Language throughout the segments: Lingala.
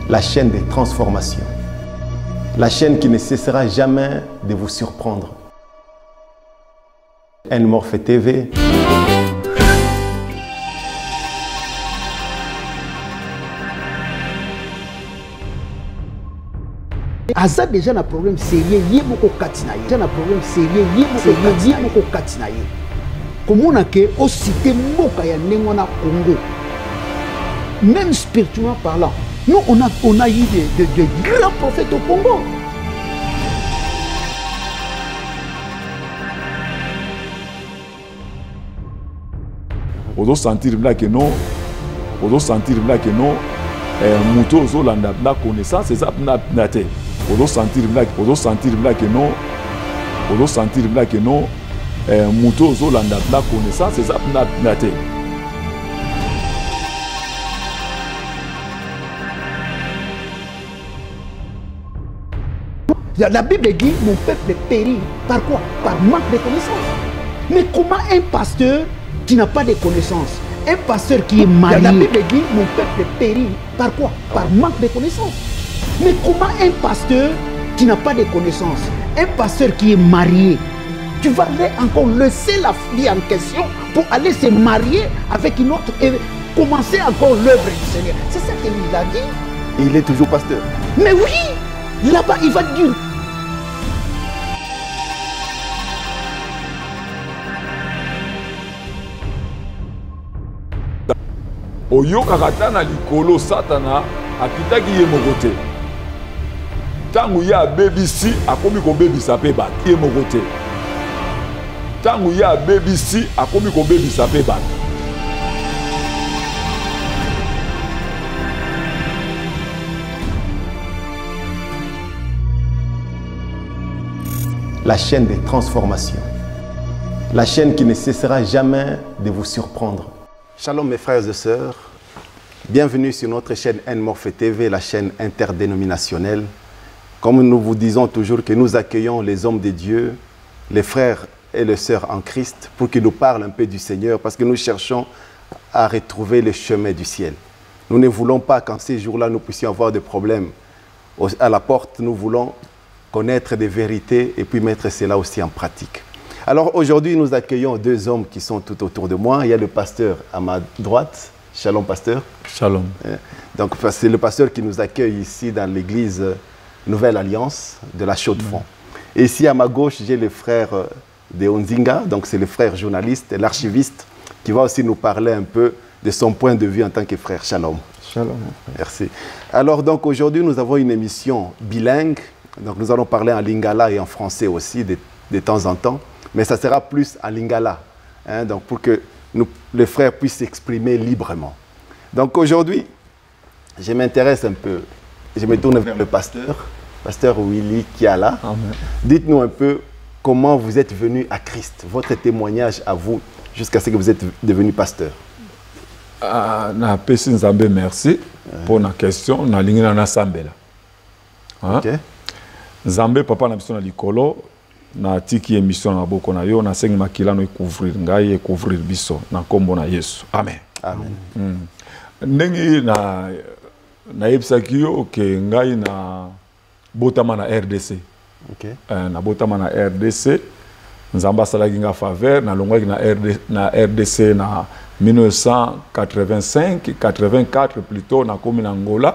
la chaîne des transformations, la chaîne qui ne cessera jamais de vous surprendre. N-Morphe TV. Aza déjà un problème sérieux, il y a beaucoup de katinaye. Déjà un problème sérieux, il y a beaucoup de katinaye. Comment on a que au cité moka ya nengona Congo, même spirituellement parlant, nous on a eu de grands prophètes au Congo. On doit sentir là que non, Mouto Zolanda la connaissance, c'est ça nate. On doit sentir là que non, Mouto Zolanda la connaissance, c'est ça nate. La Bible dit mon peuple périt. Par quoi? Par manque de connaissances. Mais comment un pasteur qui n'a pas de connaissances, un pasteur qui est marié, la Bible dit mon peuple périt. Par quoi? Par manque de connaissances. Mais comment un pasteur qui n'a pas de connaissances, un pasteur qui est marié, tu vas aller encore laisser la fille en question pour aller se marier avec une autre et commencer encore l'œuvre du Seigneur? C'est ça qu'il a dit. Et il est toujours pasteur. Mais oui, là-bas il va dire. Oyokaka na likolo satana akitaki ye moko te. Tangu ya bebisi akomi ko bebisa pe bat ye moko te. Tangu ya bebisi akomi ko bebisa pe bat. La chaîne des transformations, la chaîne qui ne cessera jamais de vous surprendre. Shalom mes frères et sœurs, bienvenue sur notre chaîne N-Morphe TV, la chaîne interdénominationnelle. Comme nous vous disons toujours que nous accueillons les hommes de Dieu, les frères et les sœurs en Christ, pour qu'ils nous parlent un peu du Seigneur, parce que nous cherchons à retrouver le chemin du ciel. Nous ne voulons pas qu'en ces jours-là, nous puissions avoir des problèmes à la porte. Nous voulons connaître des vérités et puis mettre cela aussi en pratique. Alors aujourd'hui, nous accueillons deux hommes qui sont tout autour de moi. Il y a le pasteur à ma droite. Shalom, pasteur. Shalom. Donc, c'est le pasteur qui nous accueille ici dans l'église Nouvelle Alliance de la Chaux-de-Fonds. Et ici, à ma gauche, j'ai le frère de Onzinga. Donc, c'est le frère journaliste, l'archiviste, qui va aussi nous parler un peu de son point de vue en tant que frère. Shalom. Shalom. Merci. Alors, donc, aujourd'hui, nous avons une émission bilingue. Donc, nous allons parler en lingala et en français aussi de temps en temps. Mais ça sera plus en lingala, hein, donc pour que les frères puissent s'exprimer librement. Donc aujourd'hui, je m'intéresse un peu, je me tourne vers le pasteur Willy Kiala. Dites-nous un peu comment vous êtes venu à Christ, votre témoignage à vous, jusqu'à ce que vous êtes devenu pasteur. Na pesi nzambe merci pour la question, na lingina na sambela. Ok. Nzambe papa na biso na likolo. Na tiki émission na boko na yo na sengi makila no couvrir biso na kombo na Yesu. Amen. Amen. Ndenge na yebisaki yo ke ngai na botama na RDC. OK. Na botama na RDC nzamba salaki nga faveur na longwaki na RDC na 1985 84 plutôt na komi na Angola.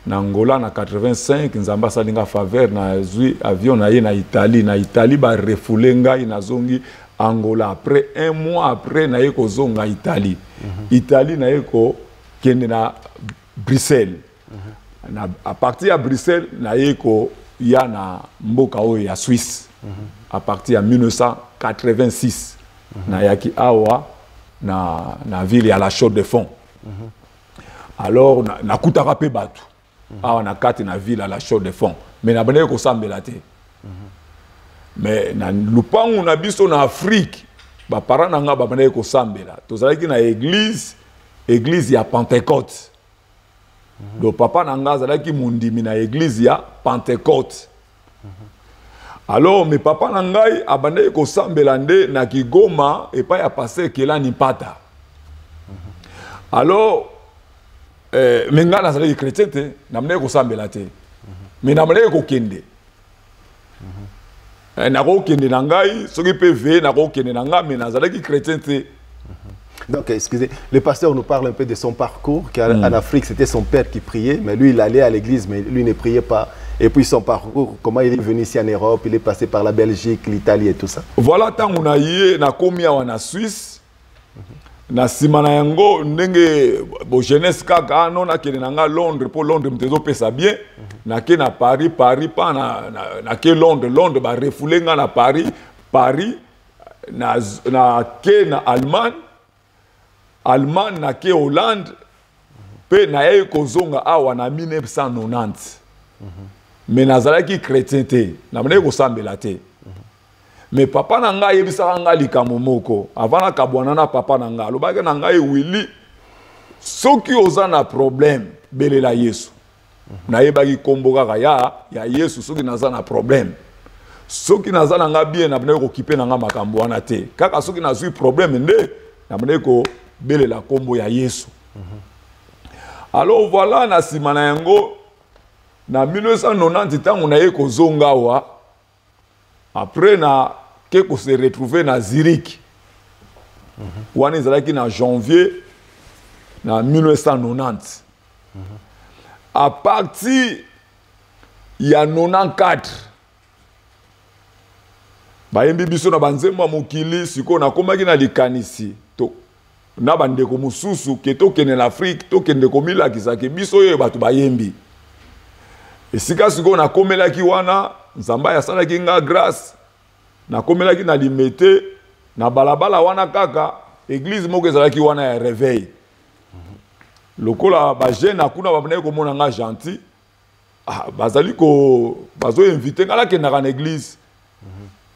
Na Angola na 85 nzamba salinga faveur na zui avion na ye na Italie ba refoule ngai na zongi Angola après un mois après na yeko zonga Italie. Italie na yeko kende na Bruxelles. Na à partir de Bruxelles na yeko ya na mboka oyo ya Suisse. À partir de 1986 na yaki awa na ville ya la Chaux-de-Fonds. Alors na kutaka pe batu. On a quatre na ville à la Chaux-de-Fonds. Mais na bane ko sambela te. Mais na lupangu na biso na Afrique, ba parents na nga ba bane ko sambela. Tozalaki na église ya Pentecôte. Le papa na nga zalaki mundimi na église ya Pentecôte. Alors mes papa na ngai abane ko sambela nde na Kigoma et pas ya passer Kelani Pata. Alors mais nga nazalaki chrétien te namene kosambela te mais namene kokende nakokende na ngai soki pe ve nakokende na ngai mais nazalaki chrétien te. Donc, excusez, le pasteur nous parle un peu de son parcours, qu'en Afrique, c'était son père qui priait, mais lui, il allait à l'église, mais lui ne priait pas. Et puis son parcours, comment il est venu ici en Europe, il est passé par la Belgique, l'Italie et tout ça. Voilà, tant qu'on a eu, na komi en Suisse, na simana yango, ndenge, bo jeunesse kaka, non na kene nanga Londres, pour Londres, m'tezo pesa bien, na ke na Paris, Paris, pas na ke Londres, ba refoulé nga na Paris, na ke na Allemagne na ke Hollande pe na ye kozonga awa na 1990 mais nazalaki chrétien te na mene kosambela te mais papa na ngai yebisaka ngai likambo moko avant na kabwana na papa na ngai alobaki na ngai Willy soki oza na problème belela Yesu nayebaki kombo kaka ya Yesu soki naza na problème soki naza na ngai bien na mene kokipe na ngai makambo wana te kaka soki nazwi problème nde na mene ko bele la kombo ya Yesu. Alors voilà na simana yango na 1990 tango na ye kozonga wa après na ke ko se retrouver na Zurich. Wana ezalaki na janvier na 1990. À partir ya 94 bayembi biso na banzembo mokili siko na komaki na likanisi to na bandeko mususu ke tokende na Afrique tokende komilakisa ke biso oyo bato bayembi esika siko na komelaki wana nzamba yasalaki nga grâce na komelaki na limete na balabala wana kaka église moko ezalaki wana ya réveil lokola ba jeune akuna babane komona nga gentil bazali ko bazo inviter ngala kendaka na église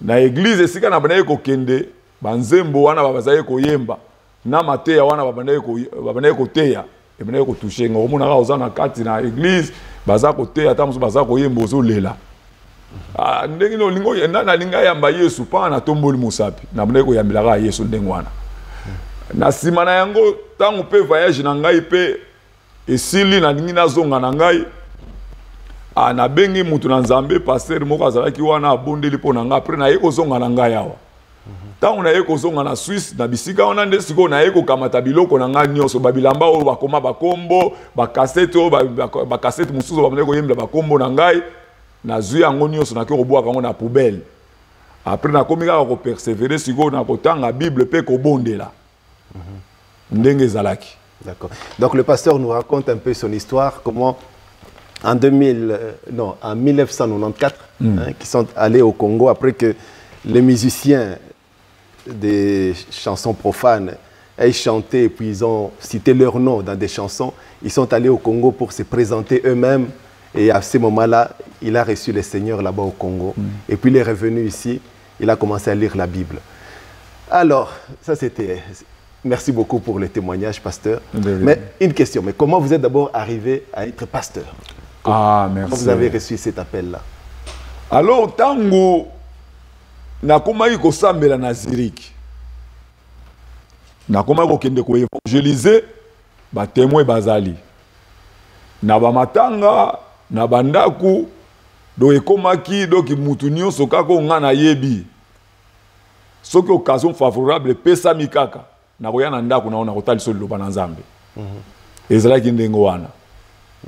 na église esika na banaye kokende banzembo wana babazaye koyemba na mateya wana babanaye koteya ebanaye kotoucher ngo mona ka ozana kati na église baza koteya tamuso baza koyemba ozolela ndenge no lingo yenda na linga yamba Yesu pa na tomboli musapi na banaye koyambelaka Yesu ndenge wana na simana yango tango pe voyage na ngai pe esili na lingi nazonga na ngai na bengi mutu na nzambe pasteur moko azalaki wana abondeli po na ngai après na ye kozonga na ngai awa tango na ye kozonga na Suisse na bisika wana nde siko na ye kokamata biloko na ngai nyonso babilamba oyo bakoma bakombo bakasete oyo bakasete mususu bamene koyembela bakombo na ngai nazwi yango nyonso nake kobwaka yango na poubelle après nakomi kaka kopersévérer siko na kotanga Bible pe kobondela ndenge ezalaki. D'accord. Donc le pasteur nous raconte un peu son histoire, comment en 1994, qui sont allés au Congo après que les musiciens des chansons profanes aient chanté et puis ils ont cité leur nom dans des chansons. Ils sont allés au Congo pour se présenter eux-mêmes et à ce moment-là, il a reçu le Seigneur là-bas au Congo. Et puis il est revenu ici, il a commencé à lire la Bible. Alors, ça c'était... Merci beaucoup pour le témoignage, pasteur. Mais une question, mais comment vous êtes d'abord arrivé à être pasteur? Merci. Comment vous avez reçu cet appel-là? Alors, tango nakomaki kosambela na Zurich. Nakomaki kokende ko évangéliser ba témoin bazali. Na ba matanga, na bandaku do ekomaki do ki mutu nyonso kako nga na yebi. Soki occasion favorable pesa mikaka. Na koyana ndako naona kotaliso liloba na Nzambe. Ezalaki ndenge wana.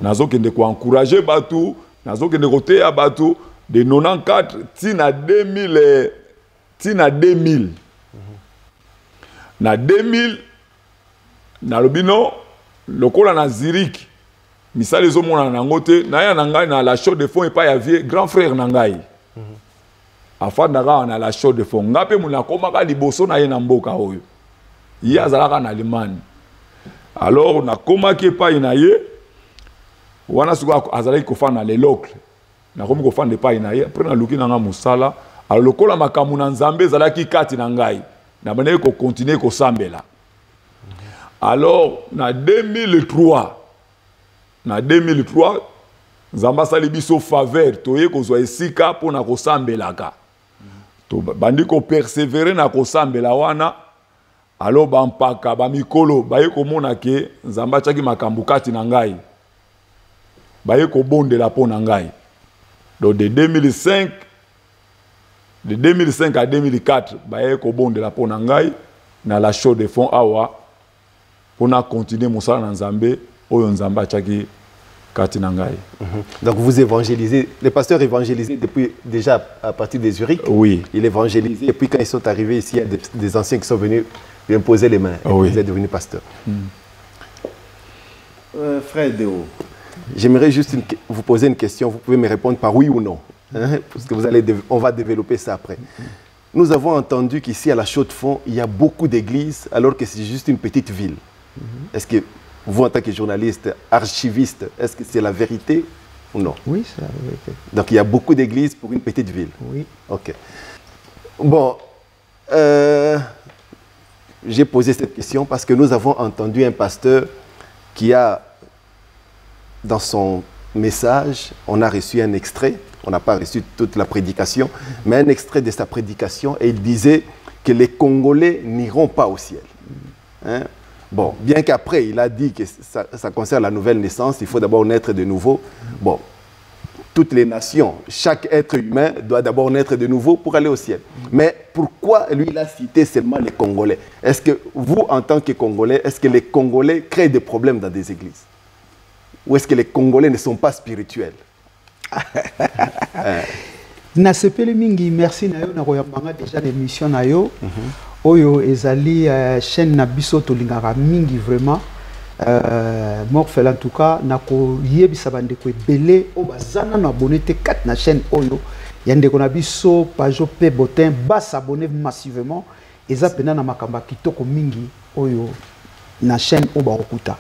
Nazokende ko encourager batu, nazokende koteya batu de 94 tina 2000 tina 2000. Na 2000 na lobino lokola na Zurich misala ezomona na ngote na ya na ngai na la chaude de fond et pas ya vie grand frère na ngai. Afanda na la chaude de fond ngape muna komaka liboso na ye na mboka oyo. Il azalaka na Allemagne. Alors na komaki pa ina ye wana suko azalaki kofana le locle. Na komi kofana pa ina ye après na luki na nga musala alors lokola makamu na Nzambe ezalaki kati na ngai. Na bana ko continuer ko sambela. Alors na 2003 Nzamba sali biso faveur toye kozwa esika pona ko sambelaka. To bandi ko persévérer na ko sambela wana alors bampaka bamikolo baye komona ke nzamba chaki makambo kati na ngai baye ko bondela po na ngai. Donc de 2005 à 2004 baye ko bondela po na ngai na la show de fond awa pour na continuer mosala na nzambe oyo nzamba chaki kati na ngai. Donc vous évangélisez, les pasteurs évangélisés depuis déjà à partir des Zurich. Oui. Il évangélisait et puis quand ils sont arrivés ici, il y a des anciens qui sont venus lui imposer les mains. Oui. Vous êtes devenu pasteur. Frère Déo. J'aimerais juste vous poser une question. Vous pouvez me répondre par oui ou non. Hein, parce que on va développer ça après. Nous avons entendu qu'ici à la Chaux-de-Fonds, il y a beaucoup d'églises alors que c'est juste une petite ville. Est-ce que vous, en tant que journaliste, archiviste, est-ce que c'est la vérité ou non? Oui, c'est la vérité. Donc il y a beaucoup d'églises pour une petite ville. Oui. Ok. Bon, j'ai posé cette question parce que nous avons entendu un pasteur qui a, dans son message, on a reçu un extrait, on n'a pas reçu toute la prédication, mais un extrait de sa prédication, et il disait que les Congolais n'iront pas au ciel. Hein? Bon, bien qu'après, il a dit que ça concerne la nouvelle naissance, il faut d'abord naître de nouveau. Bon, toutes les nations, chaque être humain doit d'abord naître de nouveau pour aller au ciel. Mais pourquoi lui, il a cité seulement les Congolais? Est-ce que vous, en tant que Congolais, est-ce que les Congolais créent des problèmes dans des églises? Ou est-ce que les Congolais ne sont pas spirituels? Nasepeli mingi, merci na yo na koyambanga déjà l'émission na yo. Oyo ezali chaîne na biso to lingaka mingi vraiment. Morphel en tout cas na ko yebisa bande ko belé o bazana na abonné te 4 na chaîne oyo. Yande ko na biso page pe botin bas s'abonner massivement. Eza pena na makamba kitoko mingi oyo na chaîne o ba okuta.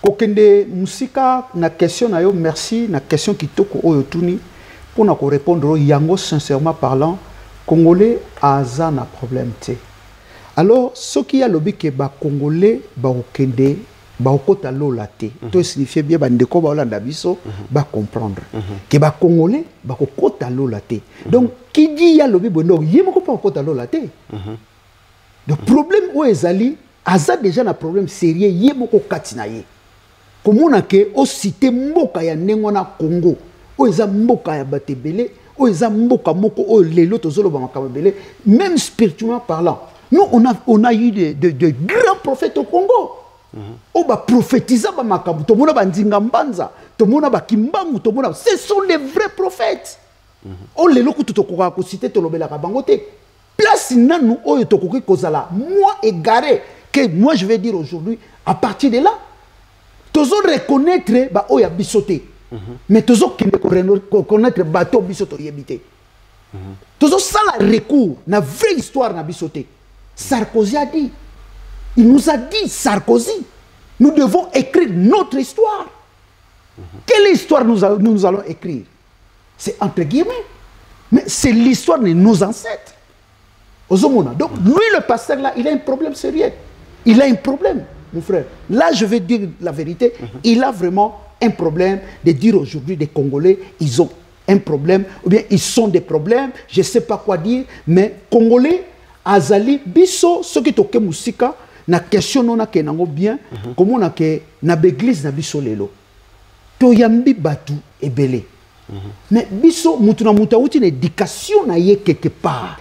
Kokende musika na question na yo, merci na question kitoko oyo tuni pour na ko répondre yango sincèrement parlant Congolais aza na problème te. Alors ce qui a lobby que ba Congolais ba okende ba okota lola te. To signifie bien ba ndeko ba olanda biso ba comprendre que ba Congolais ba okota lola te. Donc qui dit ya lobby bono yemo ko pa okota lola te. Le problème o ezali aza déjà na problème sérieux yemo ko katina ye. Comment on a que au cité mboka ya nengona Congo, o eza mboka ya batebele, o eza mboka moko o lelo tozolo ba makabele, même spirituellement parlant. Nous on a eu de grands prophètes au Congo. O ba prophétisa ba makabu, to mona ba ndinga mbanza, to mona ba kimbangu, to mona, ce sont les vrais prophètes. O lelo ku to ko cité to lobela ka bangote. Place nanu o to ko kozala, moi égaré que moi je vais dire aujourd'hui à partir de là tozo reconnaître ba oya bisoté mais tozo kende reconnaître bateau bisoto yebité tozo sala recours na vraie histoire na bisoté. Sarkozy a dit, il nous a dit, Sarkozy, nous devons écrire notre histoire. Quelle histoire nous allons écrire? C'est entre guillemets, mais c'est l'histoire de nos ancêtres. Donc lui le pasteur là, il a un problème sérieux. Il a un problème. Mon frère, là je vais dire la vérité, il a vraiment un problème de dire aujourd'hui des Congolais, ils ont un problème, ou bien ils sont des problèmes, je ne sais pas quoi dire, mais Congolais, Azali, Bisso, ce qui toke musika, na question non ke nango bien, comment on a que na l'église na Bisso lelo. To yambi batu ebele. Mais Bisso, mutuna mutauti une éducation na ye quelque part.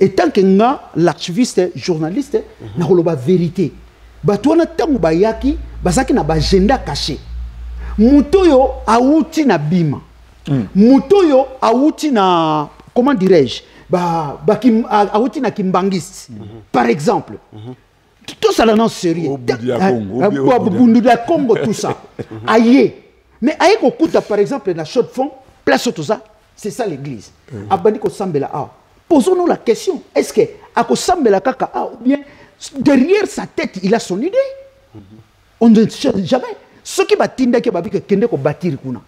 Et tant que nga l'archiviste, journaliste, na holoba vérité. Batouana tangu bayaki bazaki na bagenda caché. Mutoyo auti na bima. Mutoyo auti na, comment dirais-je, auti na kimbangiste. Par exemple. Tout ça là non sérieux. Bundu da Congo tout ça. Aïe. Mais aïe kokuta par exemple na Chaux-de-Fonds, place tout ça, c'est ça l'église. Abandi ko sambela a. Posons-nous la question, est-ce que ako sambela kaka a ou bien derrière sa tête, il a son idée. On ne sait jamais. Ce qui va t'indiquer que babi que kende ko bâtir kuna.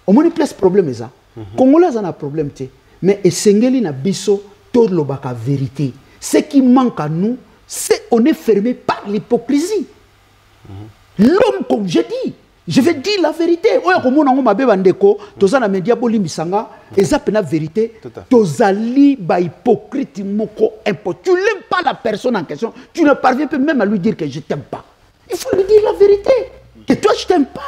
Au moins place problème ça. Congolais en a problème té. Mais esengeli na biso to lobaka vérité. Ce qui manque à nous, c'est on est fermé par l'hypocrisie. L'homme, comme je dis, Je vais dire la vérité. Oya komona ngo mabe bandeko, toza na media bolimbisanga, eza pena vérité. Tozali ba hypocrite moko impo. Tu n'aimes pas la personne en question, tu ne parviens pas même à lui dire que je t'aime pas. Il faut lui dire la vérité. Que toi je t'aime pas.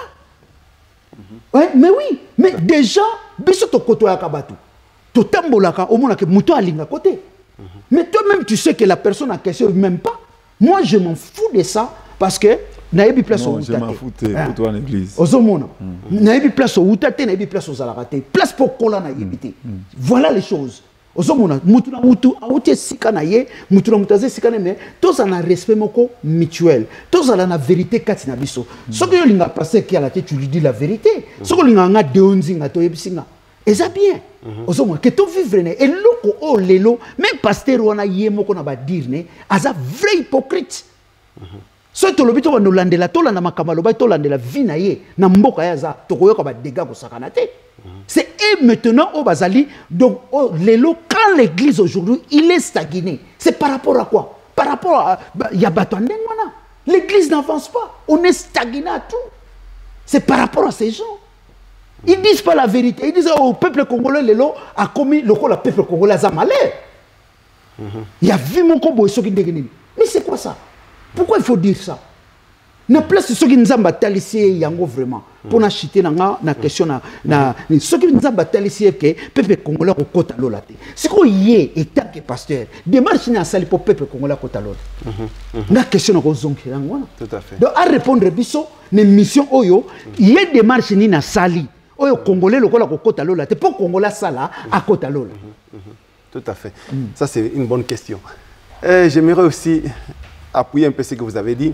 Ouais, mais oui, mais déjà, biso to koto ya kabatu. To tambolaka au mona ke muto alinga côté. Mais toi-même tu sais que la personne en question ne m'aime pas. Moi je m'en fous de ça parce que naïbi place au je m'en fous pour toi en église. Ozomona. Naïbi place au outate, naïbi place aux alaraté. Place pour kola naïbité. Voilà les choses. Ozomona, mutu na mutu, aouté sika na ye, mutu na mutaze sika na me, tous en a respect moko mutuel. Tous en a la vérité kati na biso. Ce que linga passé qui a la tête, tu lui dis la vérité. Ce que linga nga deonzinga to yebisinga. Et ça bien. Ozomona, que to vivre ne, et loko o lelo, même pasteur wana ye moko na ba dire ne, aza vrai hypocrite. So to lobito ba no landela to landa makamalo ba to landela vie na ye na mboka ya za to koyoka ba dégâts ko sakana te. C'est eux maintenant au Bazali. Donc, quand l'église aujourd'hui, il est stagné. C'est par rapport à quoi? Par rapport à... Il y a Batouandengwana. L'église n'avance pas. On est stagné à tout. C'est par rapport à ces gens. Ils ne disent pas la vérité. Ils disent au peuple congolais, Lélo a commis le peuple congolais a malheur. Il y a vu mon combo. Mais c'est quoi ça? Pourquoi il faut dire ça? Na place ceux qui nous ont battu ici, yango vraiment. Pour n'acheter na question na ceux qui nous ont battu ici que peuple congolais au côté de l'autre. C'est quoi y est tant que pasteur. Démarche na sali pour peuple congolais au côté de l'autre. Na question na kozonki yango. Tout à fait. Donc à répondre biso ne mission oyo y est démarche ni na sali oyo congolais le côté de l'autre. Pour congolais sala à côté de l'autre. Tout à fait. Ça c'est une bonne question. J'aimerais aussi appuyer un peu ce que vous avez dit.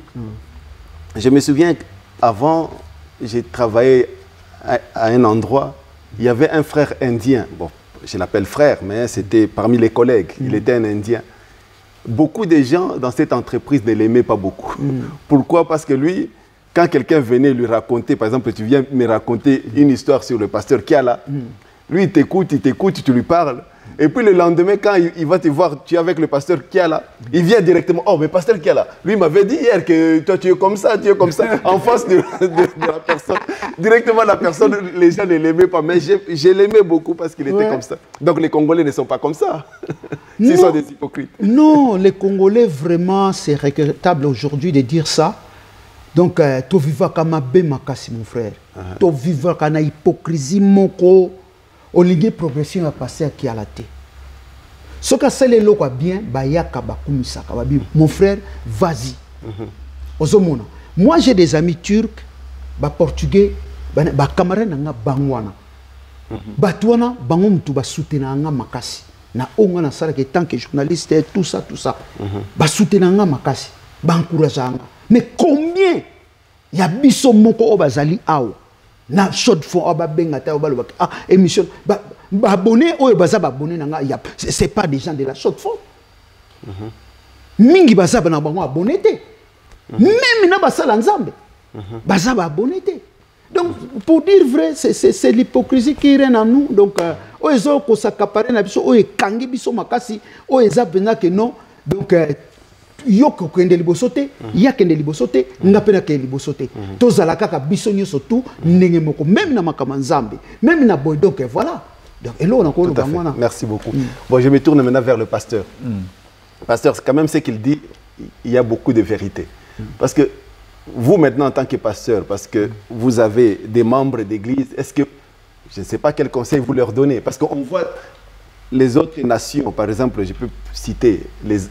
Je me souviens qu'avant, j'ai travaillé à un endroit, il y avait un frère indien. Bon, je l'appelle frère, mais c'était parmi les collègues. Il était un indien. Beaucoup de gens dans cette entreprise ne l'aimaient pas beaucoup. Pourquoi? Parce que lui, quand quelqu'un venait lui raconter, par exemple, tu viens me raconter une histoire sur le pasteur Kiala, lui, il t'écoute, tu lui parles. Et puis le lendemain, quand il va te voir, tu es avec le pasteur Kiala, il vient directement. Oh, mais pasteur Kiala, lui m'avait dit hier que toi tu es comme ça, en face de la personne. Directement, la personne, les gens ne l'aimaient pas, mais je l'aimais beaucoup parce qu'il était comme ça. Donc les Congolais ne sont pas comme ça. Ils sont des hypocrites. Non, les Congolais, vraiment, c'est regrettable aujourd'hui de dire ça. Donc, tu vivas comme un bémakasi, mon frère. Tu vivas comme une hypocrisie, mon corps. On ligue progression à passer à qui à la tête. Ce que c'est le loco bien, bayaka bakumisaka. Mon frère, vas-y. Ozomona. Moi j'ai des amis turcs, ba portugais, ba camarades nga bangwana. Batwana bangom tu ba soutenir nga makasi. Na onga na sala que tant que journaliste tout ça. Ba soutenir nga makasi, ba encourager nga. Mais combien y a biso moko obazali awo? Na short fond aba benga ta obalo ah émission ba abonné oyo baza ba abonné nanga ya c'est pas des gens de la short fond mingi baza ba na bango abonné te même na basala nzambe baza ba abonné te. Donc pour dire vrai c'est l'hypocrisie qui règne en nous. Donc oyo ko s'accaparer na biso oyo kangi biso makasi oyo za bena que non. Donc yoko kende libosote ya kende libosote ngapena kende libosote tozala kaka biso nyoso tout ndenge moko même na makamanzambe même na boy. Donc voilà. Donc hello on a bangwana. Merci beaucoup. Bon, je me tourne maintenant vers le pasteur. Pasteur, c'est quand même ce qu'il dit, il y a beaucoup de vérité. Parce que vous maintenant en tant que pasteur, parce que vous avez des membres d'église, est-ce que je ne sais pas quel conseil vous leur donnez, parce qu'on voit les autres nations, par exemple, je peux citer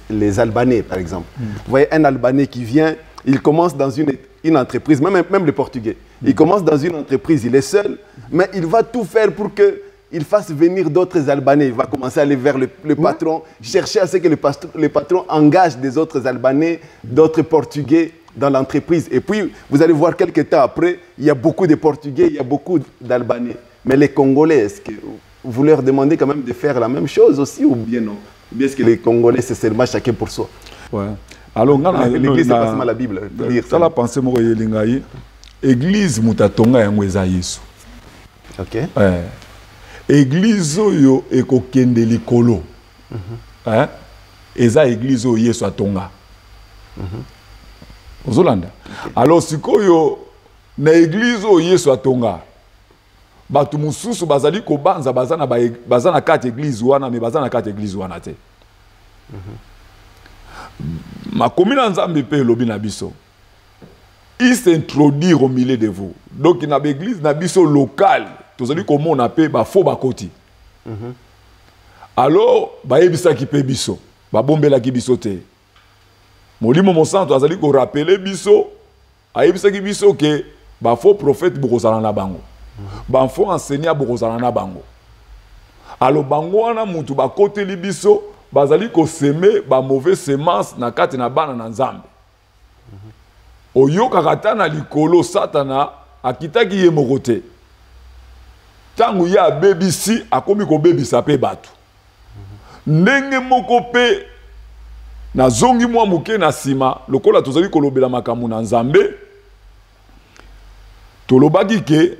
les Albanais, par exemple. Vous voyez un Albanais qui vient, il commence dans une entreprise, même le Portugais. Il commence dans une entreprise, il est seul, mais il va tout faire pour qu'il fasse venir d'autres Albanais. Il va commencer à aller vers le patron, chercher à ce que le patron engage des autres Albanais, d'autres Portugais dans l'entreprise. Et puis, vous allez voir quelques temps après, il y a beaucoup de Portugais, il y a beaucoup d'Albanais. Mais les Congolais, est-ce que vous leur demandez quand même de faire la même chose aussi ou bien non? Ou bien est-ce que les Congolais, c'est seulement chacun pour soi? Ouais. Alors, l'église, c'est pas seulement la Bible. Ça, la pensée, moi, l'église, mutatonga yango eza Yesu. Ok. Église oyo ekokende likolo. Eza église oyo Yesu atonga. Ozolanda. Alors, sikoyo na église o Yesu atonga batu mususu bazali kobanza bazana kati église wana mais bazana kati église wana te makomi na Nzambe pe lobi na biso il s'introduire au milieu de vous donc na église na biso locale tozali komona pe ba faux bakoti alors bayebisaki pe biso babombelaki biso te Molimo Monsanto azali ko rappeler biso ayebisaki biso ke ba faux prophète bokozala na bango ba faux enseignant bokozala na bango alors bango wana mutu bakoteli biso bazali ko semer ba mauvais semence na kati na bana na Nzambe oyoka kata na likolo Satana akitaki ye moko te tangu ya bebisi akomi ko bebisa pe batu ndenge moko pe na zongi mwa muke na sima lokola tozali kolobela makamu na Nzambe tolobaki ke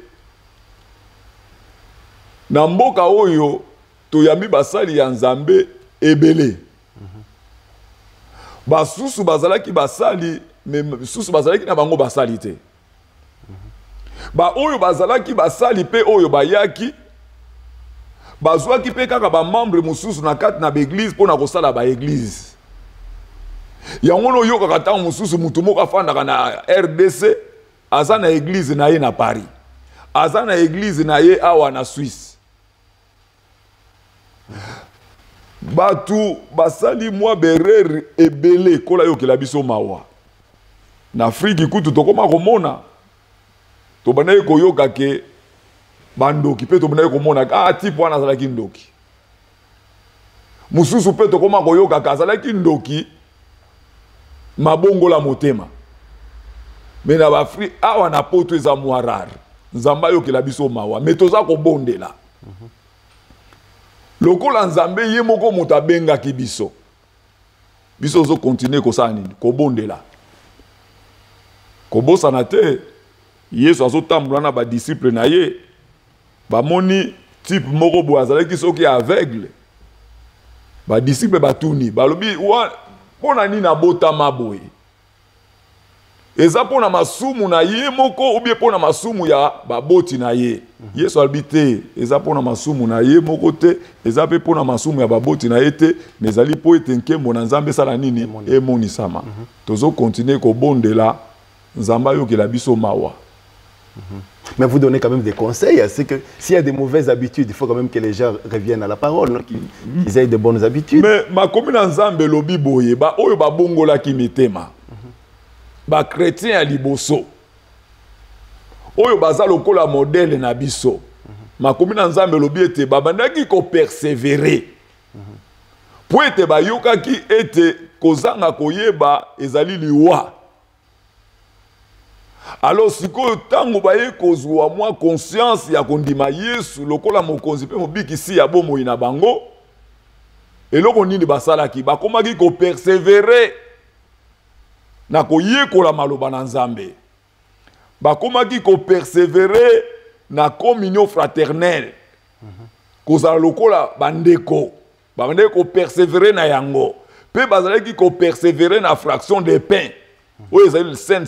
na mboka oyo toyambi basali ya Nzambe ebele basusu bazalaki basali mais susu bazalaki na bango basali te ba oyo bazalaki basali pe oyo bayaki bazwaki pe kaka ba membre mususu na kati na église pona kosala ba église yango no yoka kata mususu mutu moko afandaka na RDC aza na église na ye na Paris aza na église na ye awa na Suisse batu basali mwa berere ebele kola yokela biso mawa na Afrique kutu tokoma komona to banaye koyoka ke bandoki pe to banaye komona tipo wana azalaki ndoki mususu pe tokoma koyoka ka azalaki ndoki mabongola motema mais na Afrique awa na poto eza mwarar Nzamba yokela biso mawa mais toza kobondela lokola Nzambe ye moko mutu abengaki biso biso zo continuer kosala nini kobondela kobosana te Yesu azotambola na ba disciple na ye bamoni type moko bo azalaki soki aveugle ba disciple batuni balobi pona nini abotama boye eza pona masumu na ye moko ou bien pona masumu ya baboti na ye Yesu alobi te eza pona masumu na ye moko te eza pe pona masumu ya baboti na ye te mais ezali po ete nkembo na Nzambe sala nini emonisama tozo continuer kobondela Nzamba yokela biso mawa. Mais vous donnez quand même des conseils. C'est que s'il y a des mauvaises habitudes, il faut quand même que les gens reviennent à la parole, non? Qu'ils aient de bonnes habitudes. Mais ma commune Nzambe lobi boye ba oyo ba bongola ki mitema. Ba chrétien à liboso. Oyo baza lokola modèle na biso. Ma commune Nzambe lobi ete babandaki ko persévérer. Po ete ba yoka ki ete kozanga koyeba ezali liwa. Alors siko tango baye kozwa mwa conscience ya kondima Yesu lokola mokonzi pe mobikisi ya bomo ina bango eloko nini basalaki bakomaki ko persévérer na koyekola maloba na Nzambe bakomaki ko persévérer na communion fraternelle kozala lokola bandeko babandeki ko persévérer na yango pe bazalaki ko persévérer na fraction de pain oyo ezali le saint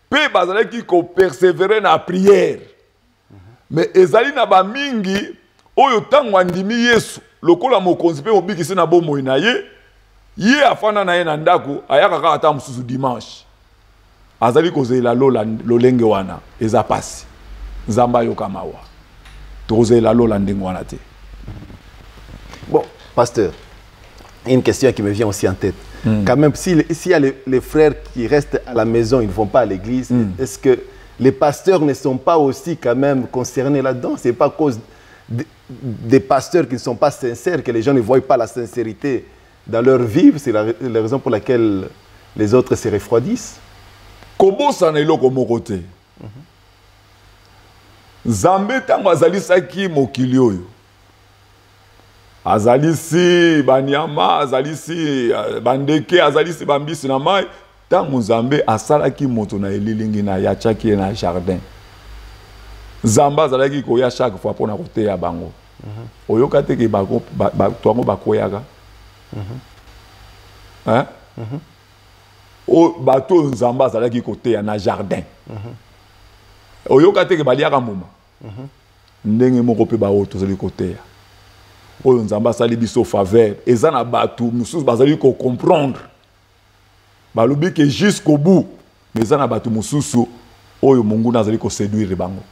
pe bazalaki ko persévérer na prière mais ezali na ba mingi oyo tango andimi Yesu lokola mokonzi pe mobikisi na bomoi na ye afana na ye na ndako ayaka kaka ata mususu dimanche azali kozela lolenge wana eza pasi Nzamba yoka mawa tozela lola ndenge wana te. Bon, pasteur, une question qui me vient aussi en tête. Quand même, s'il y a les frères qui restent à la maison, ils ne vont pas à l'église, est-ce que les pasteurs ne sont pas aussi quand même concernés là-dedans? Ce n'est pas à cause des pasteurs qui ne sont pas sincères que les gens ne voient pas la sincérité dans leur vie? C'est la raison pour laquelle les autres se refroidissent. Kobo sanelo komo kote. Nzambe tango azalisaki mokili oyo. Azalisi banyama, azalisi bandeke, azalisi bambisi na mai, tango Nzambe asalaki moto na elilingi na yachaki na jardin. Nzamba azalaki koya chaque fois pona koteya bango. Oyoka te ke bako twango bakoyaka. Hein? O bato Nzamba azalaki koteya na jardin. oyoka te ke baliaka mbuma ndenge moko pe baoyo tozali koteya oyo nzambe asali biso faveur eza na bato mosusu bazali comprendre balobi ke jusqu'au bout mais eza na bato mosusu oyo monguna azali séduire bango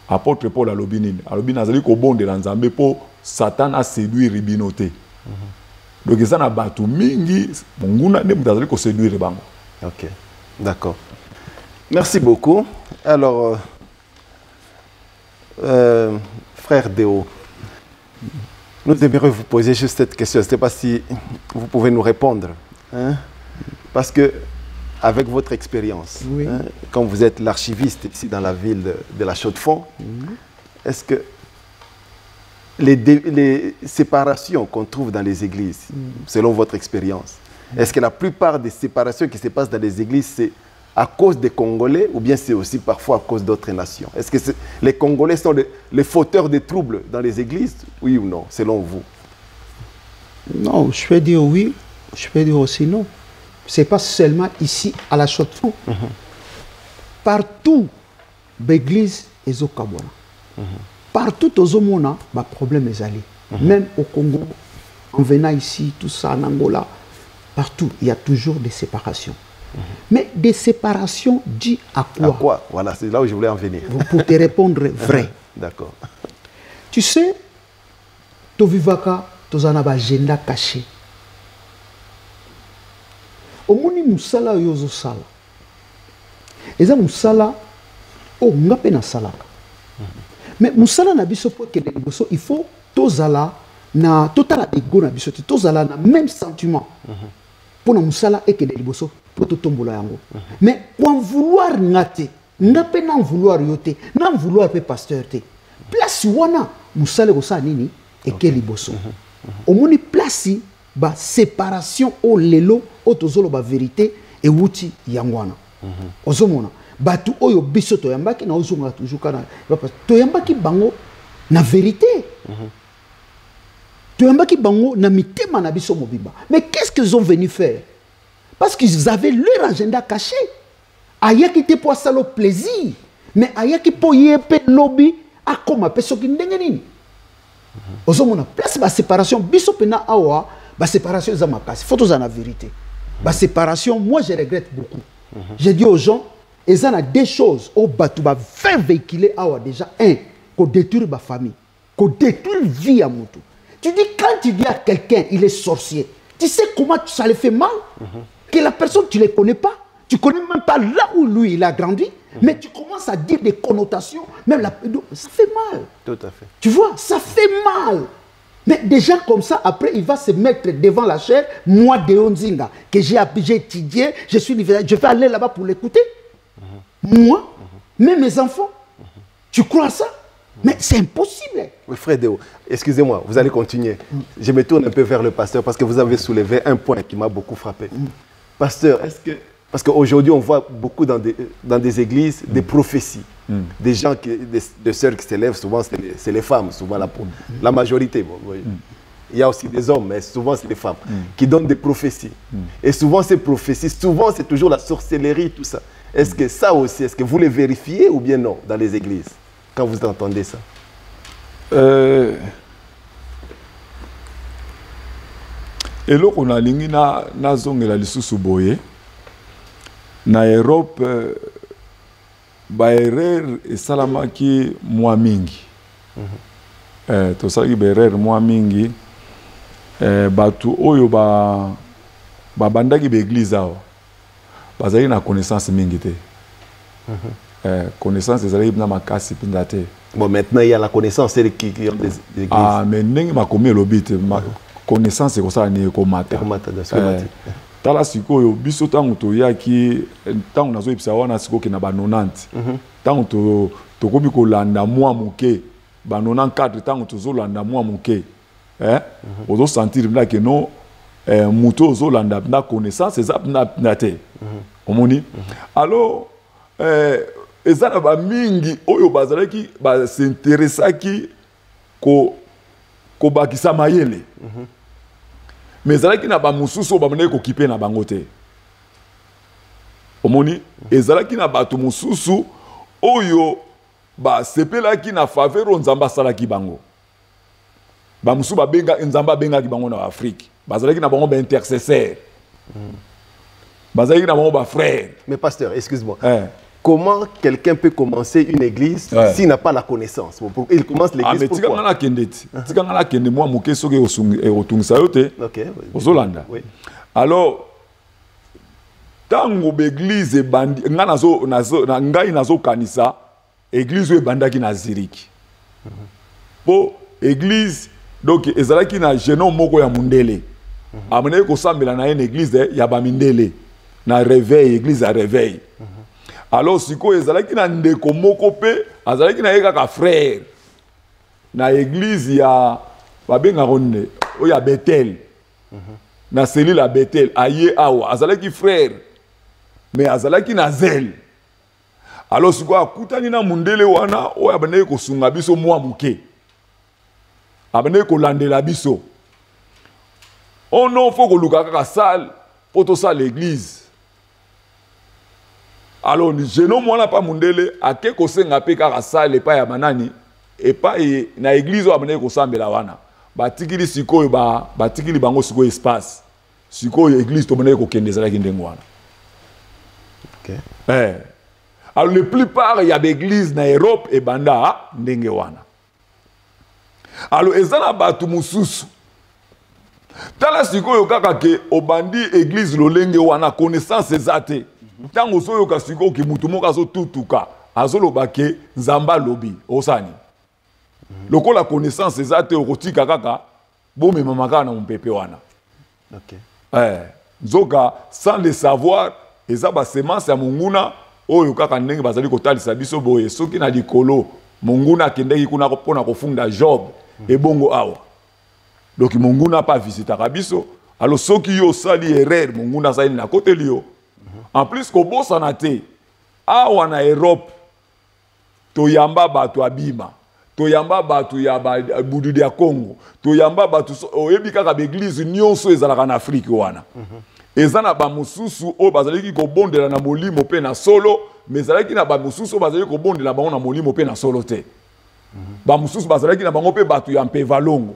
apôtre Paul alobi nini alobi nazali kobondela nzambe po Satan a séduire bino te donc eza na bato mingi monguna nde moto azali séduire bango. Ok, d'accord, merci beaucoup. Alors frère Déo, nous aimerions vous poser juste cette question. Je ne sais pas si vous pouvez nous répondre. Hein? Parce que, avec votre expérience, oui. Hein, quand vous êtes l'archiviste ici dans la ville de la Chaux-de-Fonds, est-ce que les séparations qu'on trouve dans les églises, selon votre expérience, est-ce que la plupart des séparations qui se passent dans les églises, c'est à cause des Congolais ou bien c'est aussi parfois à cause d'autres nations? Est-ce que les Congolais sont les fauteurs de troubles dans les églises, oui ou non, selon vous? Non, je peux dire oui, je peux dire aussi non. Ce n'est pas seulement ici à la Chaux-de-Fonds. Partout, l'église est au Kabwana. Partout aux Omona, le problème est allé. Même au Congo, en venant ici, tout ça, en Angola, partout, il y a toujours des séparations. Mais des séparations dit à quoi? À quoi? Voilà, c'est là où je voulais en venir. Pour te répondre vrai. D'accord. Tu sais, tu vivaka, tu as un agenda caché. Au moni musala yozo sala. Eza musala o ngape na sala. Mais musala na biso po kele liboso, il faut tozala na totala ego na biso, tozala na même sentiment. Pour na musala et kele liboso. Mais pour vouloir ngate, ngape na vouloir yote, na vouloir pe pasteur te. Place wana musale ko sa nini et quel liboso. Au moni place ba séparation o lelo o tozolo ba vérité et wuti yangwana. Ozomona batu oyo biso to yambaki na ozonga toujours kana to yambaki bango na vérité. To yambaki bango na mitema na biso mobimba. Mais qu'est-ce qu'ils ont venu faire? Parce qu'ils avaient leur agenda caché. Ayaki te pour ça le plaisir. Mais ayaki pour yépe lobby a comme personne qui n'engeni. Ozomona place ba séparation biso pena awa ba séparation za makasi. Faut en la vérité. Ba séparation moi je regrette beaucoup. J'ai dit aux gens et ça a deux choses au batu ba faire véhiculer awa déjà un qu'on détruire ba famille, qu'on détruire vie à moto. Tu dis quand tu dis à quelqu'un il est sorcier, tu sais comment ça le fait mal? Que la personne, tu ne les connais pas. Tu ne connais même pas là où lui, il a grandi. Mais tu commences à dire des connotations. Même ça fait mal. Tout à fait. Tu vois, ça fait mal. Mais des gens comme ça, après, il va se mettre devant la chair. Moi, Déo Nzinga, que j'ai étudié, je vais aller là-bas pour l'écouter. Moi, même mes enfants. Tu crois ça? Mais c'est impossible. Oui, frère Déo, excusez-moi, vous allez continuer. Je me tourne un peu vers le pasteur parce que vous avez soulevé un point qui m'a beaucoup frappé. Pasteur, est-ce que... Parce qu'aujourd'hui, on voit beaucoup dans des églises des prophéties. Des gens, des sœurs qui s'élèvent, souvent c'est les femmes, souvent la majorité. Bon, il y a aussi des hommes, mais souvent c'est les femmes qui donnent des prophéties. Et souvent ces prophéties, souvent c'est toujours la sorcellerie, tout ça. Est-ce que ça aussi, est-ce que vous les vérifiez ou bien non dans les églises quand vous entendez ça? Et là, on a lingi na zongela lisusu boye na Europe ba erreur esalamaki mwa mingi. To salaki ba erreur mwa mingi batu oyo ba bandaki be église awa bazali na connaissance mingi te. Connaissance ezali na makasi pinda te. Bon, maintenant il y a la connaissance des églises. Ah, mais ndenge makomi lobite connaissance ko ça ni ko mata. Tala sikoyo biso tangu to yaki tangu nazo ipsa wana sikoki na ba 90. Tangu to komi ko landa mwa muke ba 94 tangu to zo landa mwa muke. Ozo sentir là que non muto ozo landa na connaissance eza na te. Omoni. Alors ezana ba mingi oyo bazalaki ba s'intéressaki ko bakisa mayele. Mais ezalaki na ba mususu ba mene ko kipe na bango te. Omoni ezalaki na bato mususu oyo ba sepelaki na faveur nzamba salaki bango ba musu ba benga nzamba benga ki bango na Afrique bazalaki na bango ba intercesseur bazalaki na bango ba frère. Mais pasteur, excuse-moi. Comment quelqu'un peut commencer une église s'il n'a pas la connaissance? Il commence l'église pourquoi? Alors, tango l'église est bandi, ngai nazo kanisa, église est bandaki na Zurich. Po église donc ezalaki na génome moko ya mundele. Amene ko sambela na une église ya ba mindele na réveil, église à réveil. Alors siko ezalaki na ndeko moko pe azalaki na yeka ka frère na église ya babenga ronne o ya Bethel na cellule la Bethel aye awa azalaki frère mais azalaki na zel. Alors siko akutani na mundele wana o ya bane ko sunga biso mwa muke abane ko landela biso on non faut ko luka ka salle poto sa l'église. Alors, je ne sais pas mundele à quel kosenga pe kaka sale pa ya manani et pas na église ou abane ko sambela wana. Ba tikili sikoyo ba tikili bango sikoyo espace. Sikoyo église to bane ko kendeza ki ndengo wana. OK. Alors la plupart il y a des églises na Europe et banda ndenge wana. Alors ezana batu mususu. Tala sikoyo kaka ke obandi église lolenge wana connaissance ezate. Tango soyo kasiko ki mutu moka zo tutuka azoloba ke nzamba lobi osani lokola connaissance ezate okotika kaka bomi mamaka na mpepe wana. OK. Nzoka sans le savoir ezaba semence ya munguna oyo kaka ndenge bazali kotalisa biso boye soki na likolo munguna kendeki kuna pona kofunda Job ebongo awa donc munguna pa visitaka biso alors soki yo sali erreur munguna sali na kote liyo. En plus, kobo sanate, awa na Europe, toyamba batu abima, toyamba batu ya budu ya Congo, toyamba batu oyebika ka église nyonso ezalaka na Afrique wana. Ezana ba mususu o bazalaki ko bondela na molimo pe na solo, mais ezalaki na ba mususu bazalaki ko bondela bango na molimo pe na solo te. Ba mususu bazalaki na bango pe batu ya mpeva longo.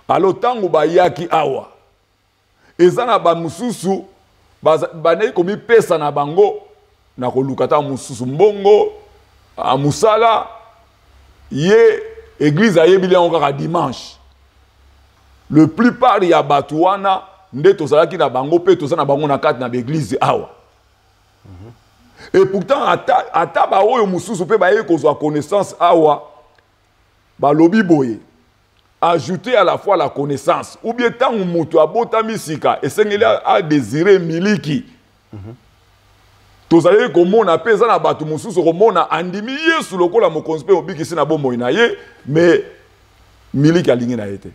Alo tango ba yaki awa. Ezana ba mususu banayi komi pesa na bango na kolukata mususu mbongo a musala ye église ayebili yango kaka dimanche. Le plupart ya batu wana nde tozalaki na bango pe toza na bango na kati na l'église awa. Et pourtant ata ba oyo mususu pe baye kozwa connaissance awa balobi boye ajouter à la fois la connaissance ou bien tant mutu abota misika esengeli a désirer miliki. Tozali komona peza na batu mususu komona andimi Yesu lokola mokonzi pe obikisi na bomoi na ye mais miliki alingi na yete.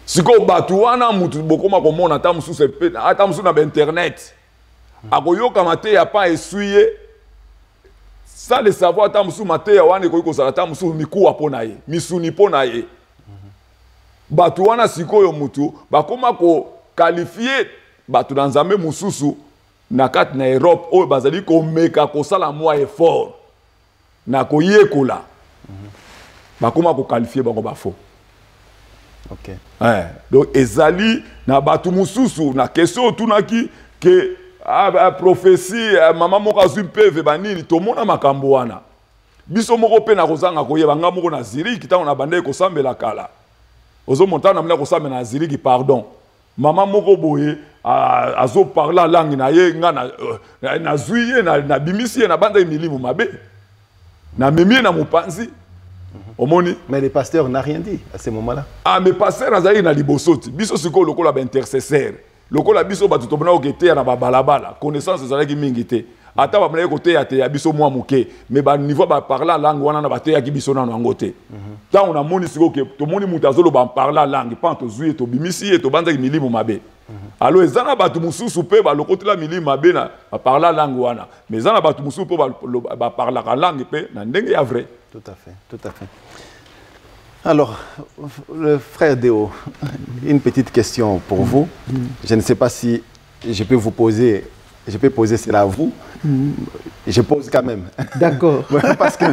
Siko batu wana mutu bokoma komona ata mususu ata mususu na internet. Akoyoka mate ya pa essuyer sans le savoir ata mususu mate ya wana koyiko sala ata mususu mikuwa pona ye, misuni pona ye. Batu wana sikoyo mutu bakoma ko qualifier batu na nzambe mususu na kati na Europe oyo bazali ko meka ko sala mwa effort na ko yekola. Bakoma ko qualifier bango bafo. OK. Donc ezali na batu mususu na question tunaki ke prophétie mama moko azwi peve banini tomona makambo wana. Biso moko pe na kozanga koyeba nga moko na Zurich tango na bande ko sambela kala. Ozo montana mla ko sambela na Zurich pardon. Mama moko boye azo parla langue na ye nga na zuiye na bimisi na banda emilimu mabe. Na memie na mopanzi. Omoni. Mais le pasteur n'a rien dit à ce moment-là. Ah mais pasteur azali na libosoti. Biso siko lokola ba intercesseur. Lokola biso batu tobona okete na ba balabala. Connaissance ezalaki mingi te. Ata ba mna kote ya te ya biso mwa muke. Mais ba niveau ba parler langue wana na ba te ya ki biso na ngote. Ta on a moni siko ke to moni mutazolo ba parler langue pas to zuye to bimisi et to banza ki milimu mabe. Alors ezana batu mususu pe ba lokote la milimu mabe na ba parler langue wana. Mais ezana batu mususu pe ba parler la langue pe na ndenge ya vrai. Tout à fait, tout à fait. Alors, le frère Déo, une petite question pour vous. Je ne sais pas si je peux vous poser je peux poser cela à vous. Je pose quand même. D'accord. Parce que...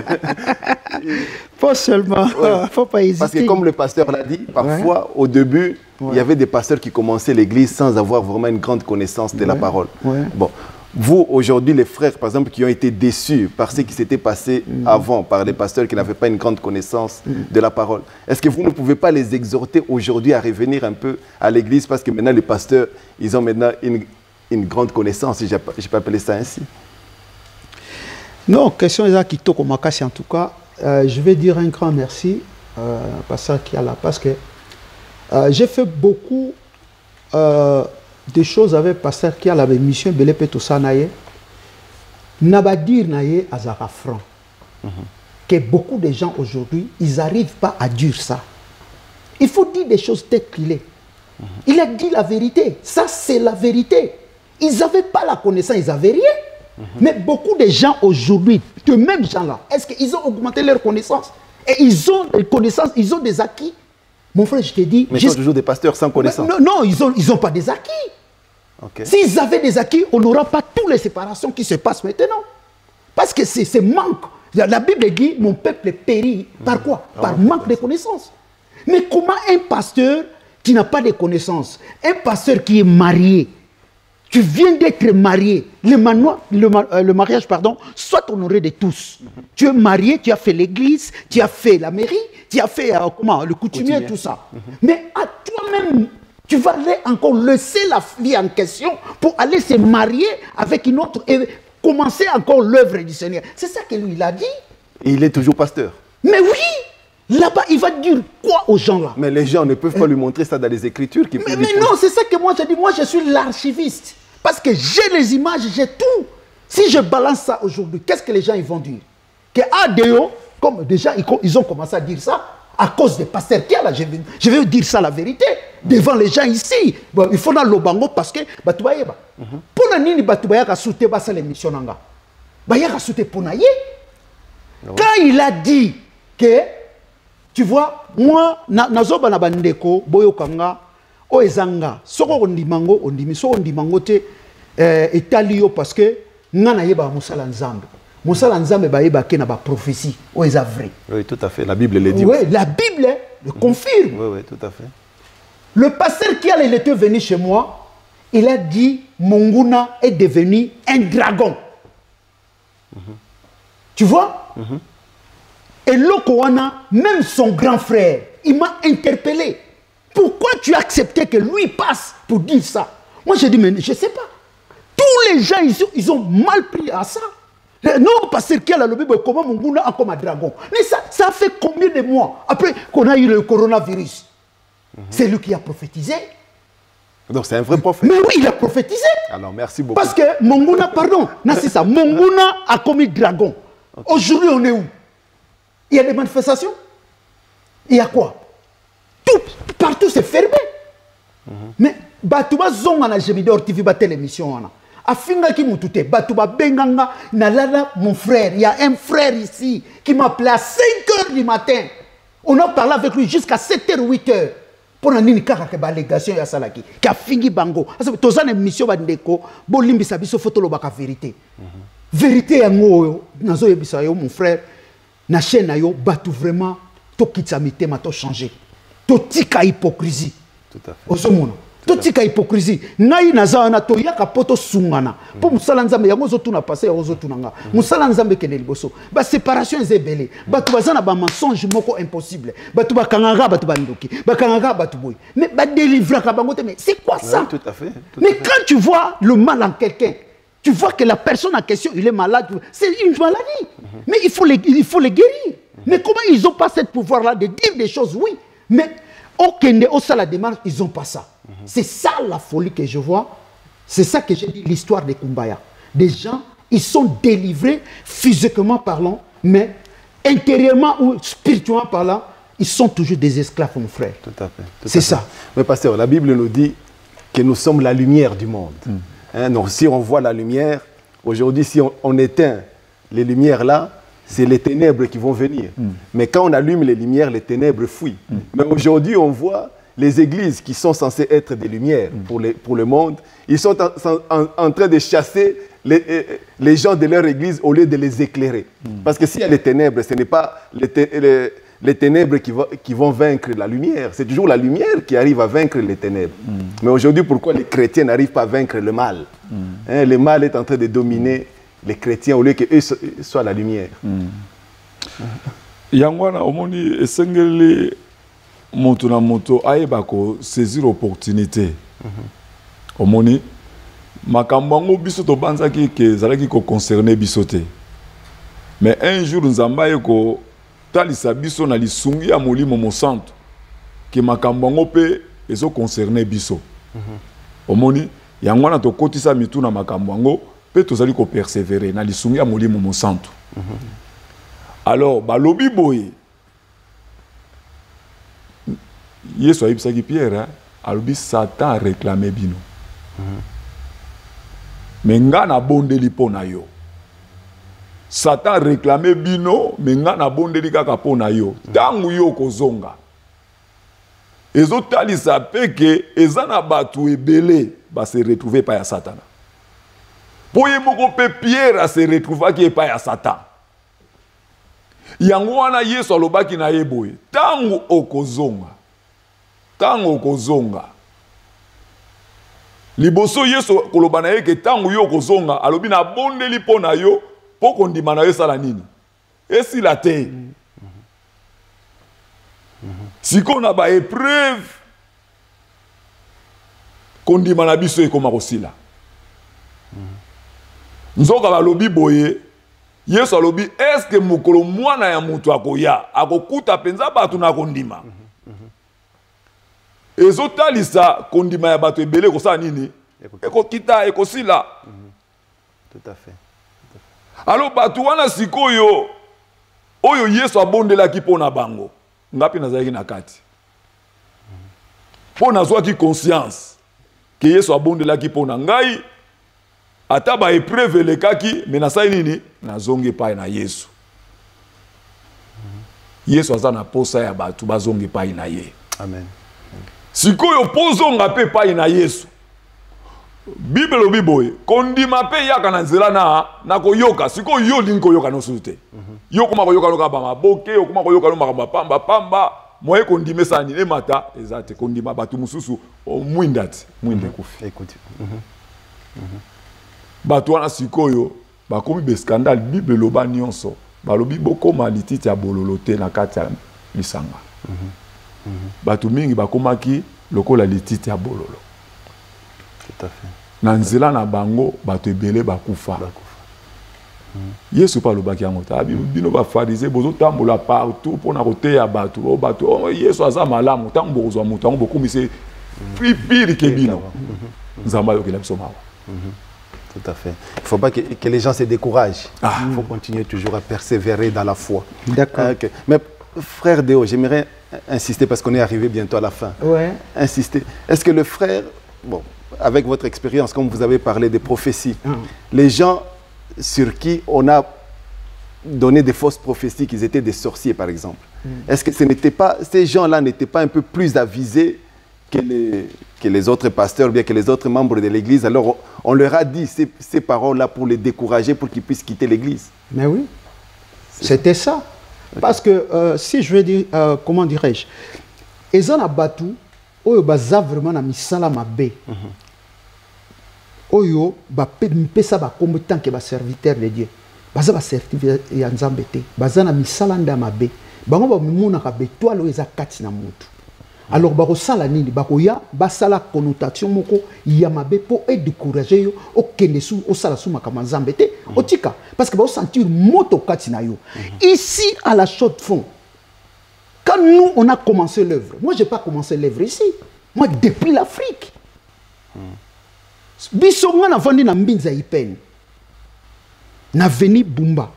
Pas seulement, ouais. Faut pas hésiter. Parce que comme le pasteur l'a dit, parfois, au début, il y avait des pasteurs qui commençaient l'église sans avoir vraiment une grande connaissance de la parole. Bon. Vous, aujourd'hui, les frères, par exemple, qui ont été déçus par ce qui s'était passé avant, par les pasteurs qui n'avaient pas une grande connaissance de la parole, est-ce que vous ne pouvez pas les exhorter aujourd'hui à revenir un peu à l'église parce que maintenant, les pasteurs, ils ont maintenant une grande connaissance, si je peux appeler ça ainsi? Non, question est à Kitoko Makasi en tout cas. Je vais dire un grand merci pasteur Kiala parce que j'ai fait beaucoup des choses avec pasteur Kiala, avec mission Belepe Tosanaye. Nabadir Naye Azara franc. Que beaucoup de gens aujourd'hui, ils n'arrivent pas à dire ça. Il faut dire des choses telles qu'il est. Il a dit la vérité. Ça, c'est la vérité. Ils n'avaient pas la connaissance, ils n'avaient rien. Mais beaucoup de gens aujourd'hui, de mêmes gens-là, est-ce qu'ils ont augmenté leur connaissance? Et ils ont des connaissances, ils ont des acquis. Mon frère, je te dis... Mais ils sont toujours des pasteurs sans connaissance. Non, ils ont pas des acquis. Okay. S'ils avaient des acquis, on n'aura pas toutes les séparations qui se passent maintenant. Parce que c'est manque. La Bible dit, mon peuple périt. Par quoi? Par manque de connaissances. Mais comment un pasteur qui n'a pas de connaissances, un pasteur qui est marié, tu viens d'être marié, le mariage, pardon, soit honoré de tous. Tu es marié, tu as fait l'église, tu as fait la mairie, tu as fait le coutumier, tout ça. Mais à toi-même, tu vas aller encore laisser la vie en question pour aller se marier avec une autre et commencer encore l'œuvre du Seigneur. C'est ça que lui, il a dit. Et il est toujours pasteur. Mais oui, là-bas, il va dire quoi aux gens là? Mais les gens ne peuvent pas lui montrer ça dans les Écritures. Mais non, c'est ça que moi j'ai dit. Moi, je suis l'archiviste. Parce que j'ai les images, j'ai tout. Si je balance ça aujourd'hui, qu'est-ce que les gens ils vont dire? Que ADO, comme déjà ils ont commencé à dire ça, à cause des pasteurs qui là, je vais dire ça la vérité, devant les gens ici. Bon, il faut dans le bango parce que, pour la nini, il souté l'émission nanga. Il souté pour naïe. Quand il a dit que, tu vois, moi, nazoba na bandeko, boyo kanga, o ezanga soko ondimango ondimi so ondimango te etalio parce que ngana yeba musala nzambe ba yeba ke na ba prophétie o eza vrai. Oui, tout à fait, la Bible le dit. Oui, la Bible le confirme. Oui, tout à fait. Le pasteur qui il était venu chez moi, il a dit Monguna est devenu un dragon. Tu vois? Et Lokoana, même son grand frère, il m'a interpellé. Pourquoi tu as accepté que lui passe pour dire ça? Moi, j'ai dit, mais je ne sais pas. Tous les gens ici, ils ont mal pris à ça. Non, parce qu'il y a le Bible, comment mon gouna a comme un dragon. Mais ça fait combien de mois après qu'on a eu le coronavirus? C'est lui qui a prophétisé. Donc c'est un vrai prophète. Mais oui, il a prophétisé. Alors, merci beaucoup. Parce que mon gouna, pardon, c'est ça, mon gouna a commis dragon. Okay. Aujourd'hui, on est où? Il y a des manifestations? Il y a quoi? Partout c'est fermé. Mais Batouba Zongana Jemidor TV ba télévision ana. Afinga ki mutute Batouba Benganga Nalala mon frère, il y a un frère ici qui m'a appelé à 5h du matin. On a parlé avec lui jusqu'à 7h 8h. Pour un kaka ke balégation ya salaki qui a fingi bango. Parce que tozana émission ba ndeko bo limbisa biso photo lo baka vérité. Vérité ya ngoyo nazo yebisa yo mon frère na chaîne na yo Batou vraiment to kitsamité ma to changer. Totika hypocrisie. Tout à fait. Osomono. Totika hypocrisie. Nai nazana to yaka poto sungana. Pour musala nzambe yango zo tuna passé yango zo tunanga. Musala nzambe kene liboso. Ba séparation ezebele. Batu bazana ba mensonge moko impossible. Batu ba kanganga batu bandoki. Ba kanganga batu boy. Mais ba délivrer ka bango te mais c'est quoi ça? Oui, tout à fait. Mais quand tu vois le mal en quelqu'un, tu vois que la personne en question, il est malade, c'est une maladie. Mais il faut les guérir. Mais comment ils n'ont pas ce pouvoir-là de dire des choses? Oui. Mais au Kenya, au Sala démarche, ils n'ont pas ça. C'est ça la folie que je vois. C'est ça que j'ai dit, l'histoire des Kumbaya. Des gens, ils sont délivrés physiquement parlant, mais intérieurement ou spirituellement parlant, ils sont toujours des esclaves, mon frère. Tout à fait. C'est ça. Mais pasteur, la Bible nous dit que nous sommes la lumière du monde. Hein, donc si on voit la lumière, aujourd'hui, si on éteint les lumières là, c'est les ténèbres qui vont venir. Mais quand on allume les lumières, les ténèbres fuient. Mais aujourd'hui, on voit les églises qui sont censées être des lumières pour le monde, ils sont en train de chasser les gens de leur église au lieu de les éclairer. Parce que s'il y a les ténèbres, ce n'est pas les ténèbres qui vont vaincre la lumière. C'est toujours la lumière qui arrive à vaincre les ténèbres. Mais aujourd'hui, pourquoi les chrétiens n'arrivent pas à vaincre le mal? Le mal est en train de dominer les chrétiens au lieu qu'eux soient la lumière. Yangwana, omoni esengeli moto na moto ayeba ko saisir opportunité. Omoni makambo ngo biso to banzaki ke zalaki ko concerner biso te. Mais un jour nzamba yeko talisa biso na lisungi ya molimo mo santo ke makambo ngo pe ezo concerner biso. Omoni yangwana to kotisa mitu na makambo ngo pe tozali ko persévérer na lisungi ya molimo mo santo. Alors, balobi boye, Yesu ayibisaki Pierre, alobi Satan a réclamé bino. Mais nga na bondeli pona yo. Satan a réclamé bino, mais nga na bondeli kaka pona yo. Tangu yo kozonga. Ezo talisa peke, ezana batu ebele, ba se retrouver pa ya Satan. Poye moko pe Pierre se retrouver ki pa ya Satan. Yango wana Yesu alobaki na ye boye tangu okozonga liboso Yesu koloba na ye ke tangu yo okozonga alobi na bondeli mpo na yo mpo kondima na yo esala nini esila te siko na ba épreuve kondima na biso ekoma kosila nzoka balobi boye Yesu alobi eske mukolo mwana ya mutu akoya akokuta penza batu na kondima ezotalisa kondima ya batu ebele kosala nini ekokita ekosila tout à fait. alors batu wana sikoyo oyo Yesu abondelaki pona bango ngapi nazalaki na kati pona zwaki conscience ke Yesu abondelaki pona ngai ata ba épreuve lekaki mais nasai nini nazongi pa na Yesu. Yesu azana posa ya batu bazongi pa na ye. Amen. Sikoyo pozonga pe pa na Yesu. Bible biboye kondima pe yaka na nzela na koyoka sikoyo yo linko yoka no sute. Yo kuma koyoka loka ba maboke yo kuma koyoka no makamba pamba moye kondime sa ni mata ezate kondima batu mususu o mwindati mwinde kufi. Écoute. Bato wana sikoyo bakomi be scandale Bible loba nyonso balobi bokoma lititi ya bololote na kati ya lisanga. Bato mingi bakomaki lokola lititi ya bololo. Tout à fait. Na nzela na bango bato ebele bakufa. Yesu pa lobaki yango ta bino ba farisé bozo tambola partout pona koteya bato o bato Yesu aza malamu tango bozwa mutu tango bokomise pire ke bino. Nzamba yokela biso mawa. Tout à fait. Il ne faut pas que les gens se découragent. Il faut continuer toujours à persévérer dans la foi. D'accord. Okay. Mais frère Déo, j'aimerais insister parce qu'on est arrivé bientôt à la fin. Ouais. Insister. Est-ce que le frère, bon, avec votre expérience, comme vous avez parlé des prophéties, les gens sur qui on a donné des fausses prophéties, qu'ils étaient des sorciers par exemple, est-ce que ces gens-là n'étaient pas un peu plus avisés que les autres pasteurs, ou bien que les autres membres de l'église? Alors on leur a dit ces paroles-là pour les décourager, pour qu'ils puissent quitter l'église. Mais oui, c'était ça. Parce que si je veux dire, comment dirais-je, ils ont abattu, oyo baza vraiment na misala mabe. Oyo ba pesa ba combattant que ba serviteur de Dieu. Baza ba serviteur ya Nzambe te. Baza na misala nda mabe. Bango ba mimuna ka betwalo eza kati na mutu. Alors bako sala nini bako ya basala connotation moko ya mabe po e décourager yo o kende su o sala suma kama Nzambe te otika parce que ba sentir moto kati na yo. Ici à la chaude fond, quand nous on a commencé l'œuvre, moi j'ai pas commencé l'œuvre ici, moi depuis l'Afrique. Bisonga na vandi na mbinza ipeni na veni Bumba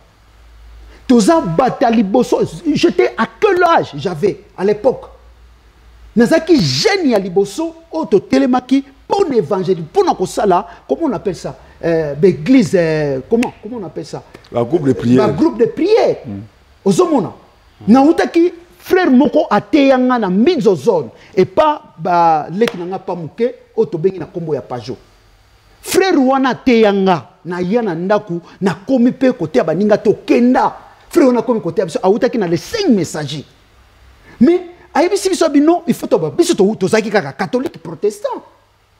toza batali boso. J'étais à quel âge j'avais à l'époque? Nazaki jeune ya liboso auto telemaki pour l'évangile pour na kosala, comment on appelle ça, l'église, comment on appelle ça, la groupe de prière, la groupe de prière ozomona na utaki frère moko ateyanga na Minzo zone et pas ba leki nanga pa muke otobengi na kombo ya Pajo. Frère wana ateyanga na yana ndaku na komi pe côté ya baninga to kenda. Frère wana komi côté ya biso autaki na les 5 messagers. Mais ayebisi biso bino il faut to biso to zaki kaka catholique protestant.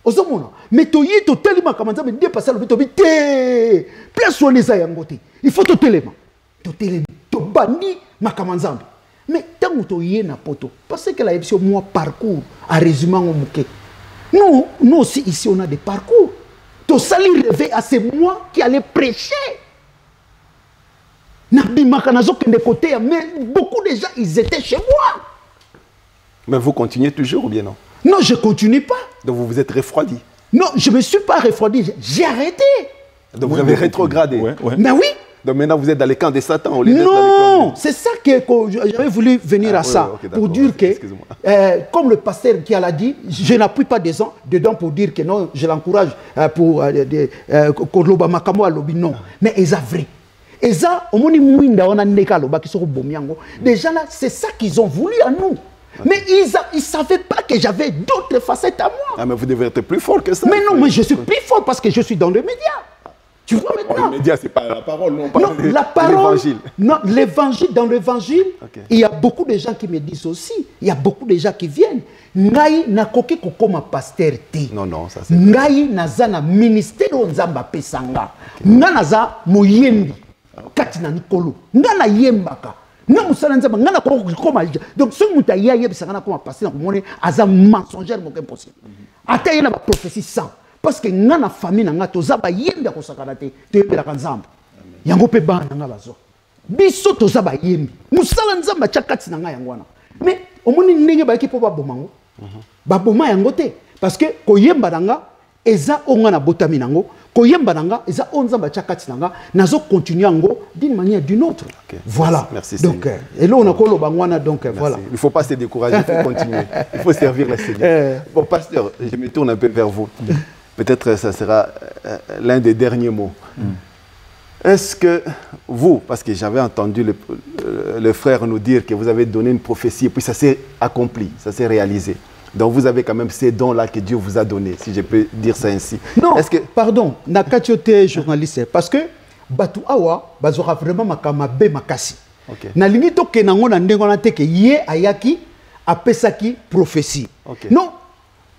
Ozomona mais to yi to telema kamanza me dépasser le to bité. Place on les a yangote. Il faut to telema. To telema to bandi makamanzambe. Mais tant que tu es na poto, parce que la émission moi parcours à résumé en mouké. Nous aussi ici on a des parcours. Ton sali rêvé à c'est moi qui allais prêcher. Nabi makanazo que de côté, mais beaucoup de gens ils étaient chez moi. Mais vous continuez toujours ou bien non? Non, je continue pas. Donc vous vous êtes refroidi? Non, je me suis pas refroidi, j'ai arrêté. Donc vous avez rétrogradé? Ouais. Mais oui. Donc maintenant vous êtes dans les camps de Satan au lieu d'être dans les camps de... C'est ça que j'avais voulu venir à ça. Okay, pour dire que, comme le pasteur qui l'a dit, je n'appuie pas dedans pour dire que non, je l'encourage pour Koloba Makamo Alobi, non. Mais ils sont vrai. Ils ont déjà là, c'est ça qu'ils ont voulu à nous. Mais ils ne savaient pas que j'avais d'autres facettes à moi. Ah, mais vous devez être plus fort que ça. Mais non, mais je suis plus fort parce que je suis dans le média. Tu vois maintenant? Les médias, c'est pas la parole, non, la parole. L'évangile. Non, l'évangile, dans l'évangile, okay. Il y a beaucoup de gens qui me disent aussi, il y a beaucoup de gens qui viennent. Ngai na koki kokoma pasteur te. Non, ça c'est. Ngai naza na ministère onzamba pesanga. Nga naza moyembi. Kati na nikolo. Nga na yembaka. Nga musala nzamba nga na kokoma. Donc ce muta ya yebisanga na koma pasteur na komone aza mensongère mo impossible. Ata yena ba prophétie sans. Parce que nous avons famille, nous avons yembe ko sakanate, te yebela kanzamba. Yango pe ba nga bazo. Biso to zaba yembe. Musala nzamba chakati na nga yangwana. Mais omoni ndenge ba ki po ba bomango. Ba boma yango te parce que ko yemba nanga eza onga na botami nango, ko yemba nanga eza onzamba chakati nanga, nazo continuer ngo d'une manière d'une autre. Okay. Voilà. Merci. Donc et là on a kolo bangwana donc voilà. Il faut pas se décourager, il faut continuer. Il faut servir le Seigneur. Bon pasteur, je me tourne un peu vers vous. Peut-être ça sera l'un des derniers mots. Est-ce que vous, parce que j'avais entendu le frère nous dire que vous avez donné une prophétie et puis ça s'est accompli, ça s'est réalisé. Donc vous avez quand même ces dons-là que Dieu vous a donnés, si je peux dire ça ainsi. Non, pardon, nakatiote journaliste, parce que Batu Awa, bazora vraiment makama be makasi. Na lingi to kenango na ndengo na teke ye ayaki apesaki prophétie. Non,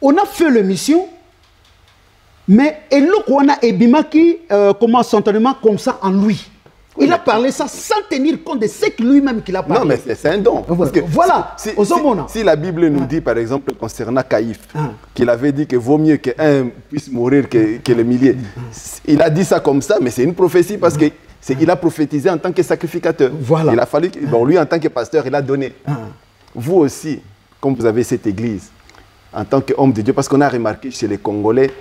on a fait l'émission. Mais Elokwana Ebimaki commence son entraînement comme ça en lui. Il a parlé ça sans tenir compte de ce que lui-même qu'il a parlé. Non, mais c'est un don. Parce que voilà. Si la Bible nous dit, par exemple, concernant Caïphe, qu'il avait dit que vaut mieux qu'un puisse mourir que les milliers. Il a dit ça comme ça, mais c'est une prophétie parce qu'il a prophétisé en tant que sacrificateur. Voilà. Il a fallu, bon, lui, en tant que pasteur, il a donné. Vous aussi, comme vous avez cette église, en tant qu'homme de Dieu, parce qu'on a remarqué chez les Congolais,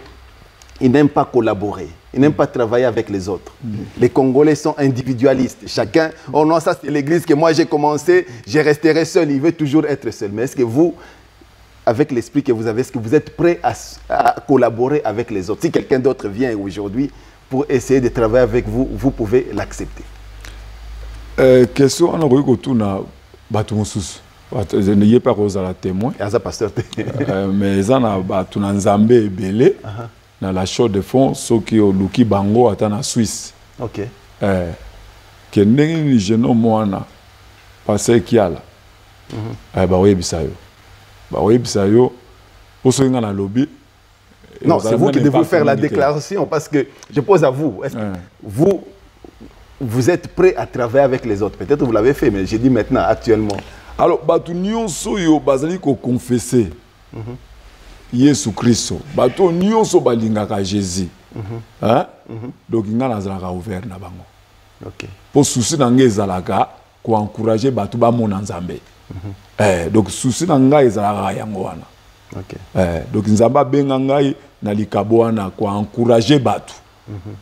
ils n'aiment pas collaborer, ils n'aiment pas travailler avec les autres. Les Congolais sont individualistes. Chacun, oh non, ça c'est l'église que moi j'ai commencé, je resterai seul, il veut toujours être seul. Mais est-ce que vous, avec l'esprit que vous avez, est-ce que vous êtes prêt à collaborer avec les autres? Si quelqu'un d'autre vient aujourd'hui pour essayer de travailler avec vous, vous pouvez l'accepter. Question, on a eu na batumoussous. Je n'ai pas osé la témoin. Mais ils ont un Nzambé belé. Dans la chaude de fond, ceux qui ont Luki Bango à en Suisse. Ok. Que n'ayez jeune moana passé qui a là. Bah oui bisayo. Bah oui bisayo. Pour ceux qui ont lobby. Non, c'est vous qui devez faire la déclaration parce que je pose à vous. Vous êtes prêt à travailler avec les autres. Peut-être vous l'avez fait, mais j'ai dit maintenant, actuellement. Alors, bah tout nion soyo basali ko confesser. Yesu Christo, bato nyonso balingaka Jésus. Hein? Donc nga nazalaka ouvert na bango. OK. Pour souci na nga ezalaka ko encourager bato ba mona Nzambe. Donc souci na nga ezalaka yango wana. OK. Donc Nzamba benga ngai na likabo wana ko encourager bato.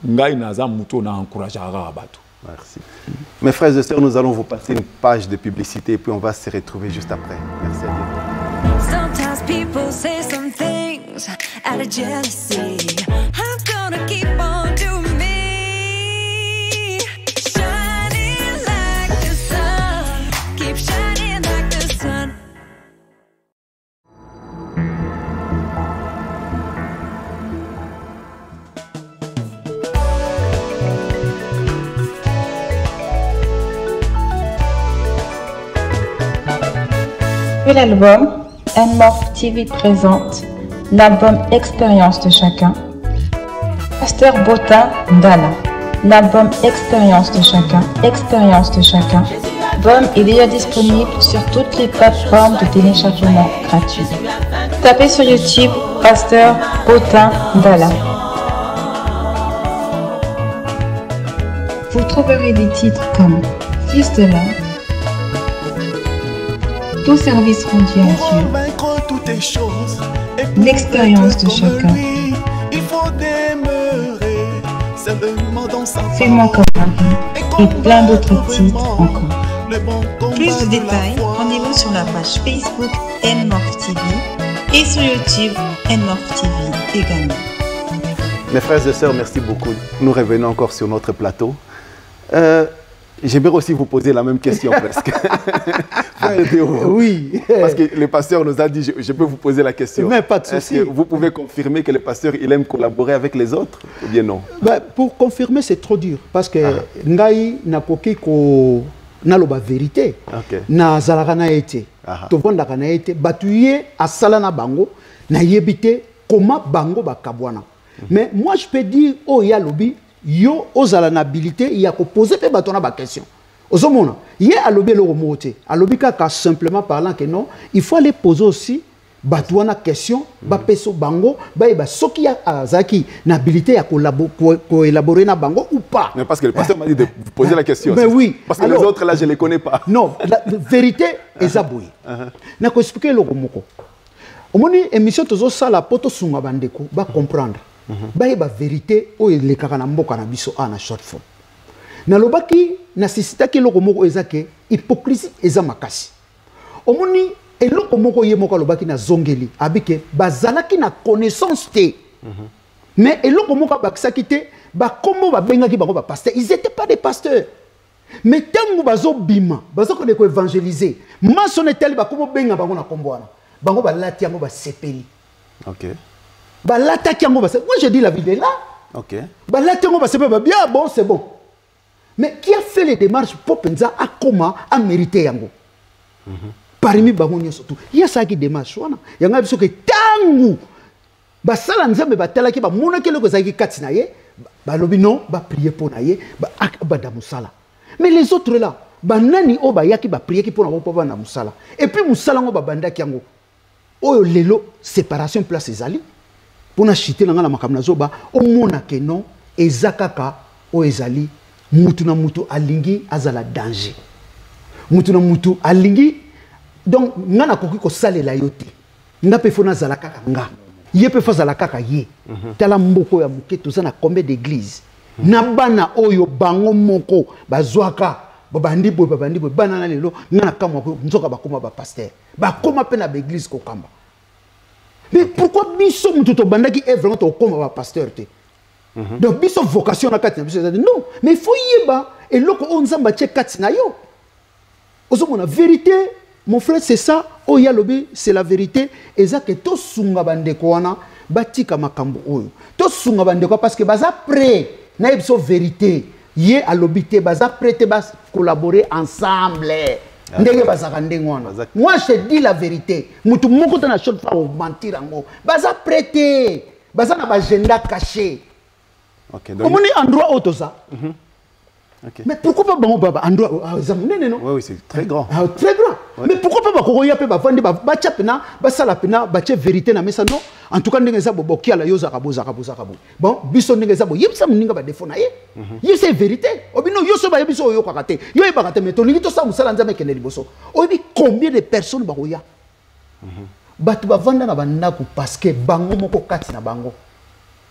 Ngai naza muto na encourager bato. Merci. Mes frères et sœurs, nous allons vous passer une page de publicité et puis on va se retrouver juste après. Merci à Dieu. Sometimes people say some things out of jealousy. I'm gonna keep on doing me. Shining like the sun. Keep shining like the sun. nouvel album, N-Morph TV présente l'album Expérience de chacun. Pasteur Botin Ndala. L'album Expérience de chacun. L'album est déjà disponible sur toutes les plateformes de téléchargement gratuit. Tapez sur YouTube Pasteur Botin Ndala. Vous trouverez des titres comme Fils de l'homme, Tout service rendu à Dieu, L'expérience de chacun, Fais-moi comme Marie et plein d'autres titres encore. Plus de détails, rendez-vous sur la page Facebook N-Morph TV et sur YouTube N-Morph TV également. Mes frères et sœurs, merci beaucoup. Nous revenons encore sur notre plateau. J'aimerais aussi vous poser la même question presque. Oui. Parce que le pasteur nous a dit, je peux vous poser la question. Mais pas de souci. Est-ce que vous pouvez confirmer que le pasteur, il aime collaborer avec les autres ou bien non? Pour confirmer, c'est trop dur. Parce que Ngai n'a pas ko na loba vérité. Na zalaka na été. Tovanda na été. Batuye asala na bango na yebite comment bango bakabwana. Mais moi je peux dire oh ya lobi yo ozala na habilité il y a ko poser pe batona ba question. Ozomona ye alobi le remonter. Alobi kaka simplement parlant que non, il faut aller poser aussi batouana question ba peso bango ba soki ya azaki na habilité ya collaborer na bango ou pas. Mais parce que le pasteur m'a dit de vous poser la question. Mais oui. Parce que alors, les autres là je les connais pas. Non, la vérité est aboui. Na ko expliquer le moko. Omoni émission tozo sala poto sunga bandeko ba comprendre. Ba vérité o le kakana mboka na biso ana short form. Na lobaki na sisitaki loko moko ezake hypocrisie eza makasi. Omoni eloko moko ye moko lobaki na zongeli abike bazalaki na connaissance te. Mais eloko moko bakisaki te ba kombo ba bengaki bango ba pasteur, ils étaient pas des pasteurs. Mais tango bazo bima, bazo ko évangéliser. Masone tel ba kombo benga bango na kombo wana. Bango ba lati yango ba sepeli. OK. Moi je dis la vie est là. Ok. Bien bon, c'est bon. Mais qui a fait les démarches pour penser à comment à mériter yango? Parmi bango surtout. Il y a ça qui démarche wana. Yanga biso que tangu ba sala nzambe ba tala ki ba mona ke loko zaki katina ye, ba lobi non, ba prier pour na ye, ba da musala. Mais les autres là, ba nani o ba yaki ba prier ki pour na na musala. Et puis musala ngo ba banda ki yango. Oyo lelo séparation place ezali. Pour na chiter na makamna zoba o mona ke non ezakaka o ezali mutu na mutu alingi azala danger mutu na mutu alingi donc ngana koki ko salela yote ngape fona zala kaka nga ye pe fa zala kaka ye tala mboko ya muketo za combien d'église na bana oyo bango moko bazwaka babandi boy bana na lelo ngana kamwa ko nzoka bakoma ba pasteur bakoma pe na ba église ko kamba. Mais pourquoi biso mututo bandaki est vraiment comme un pasteur te? Donc biso vocation na katina biso non, mais il faut yeba et loko onzamba che katina yo. Ozomona vérité, mon frère, c'est ça. Oh ya lobi, c'est la vérité. Et ça que to sunga bandeko wana batika makambo oyo. To sunga bandeko parce que baza prêt na biso vérité. Yé a lobité baza prêt te bas collaborer ensemble. Moi je te dis la vérité. Mutu moko tana shot fa mentir ango. Baza prêté. Baza na agenda caché. OK. Donc comment est endroit auto ça? OK. Mais pourquoi pas bon baba endroit non? Oui, c'est très grand. Très grand. Ouais. Mais pourquoi pas ko ya pe ba vendre ba chapena ba sala pena ba che vérité na mesa non? En tout cas ndenge za bobo kiala yo za kaboza. Bon, biso ndenge za bo yebisa mninga ba défaut na ye. Ye c'est vérité. Obino yo so ba yebiso yo kwakate. Yo e bakate mais to lingi to sa musala nzame kene liboso. Obi combien de personnes ba koya? Batu ba vanda na bandako parce que bango moko kati na bango.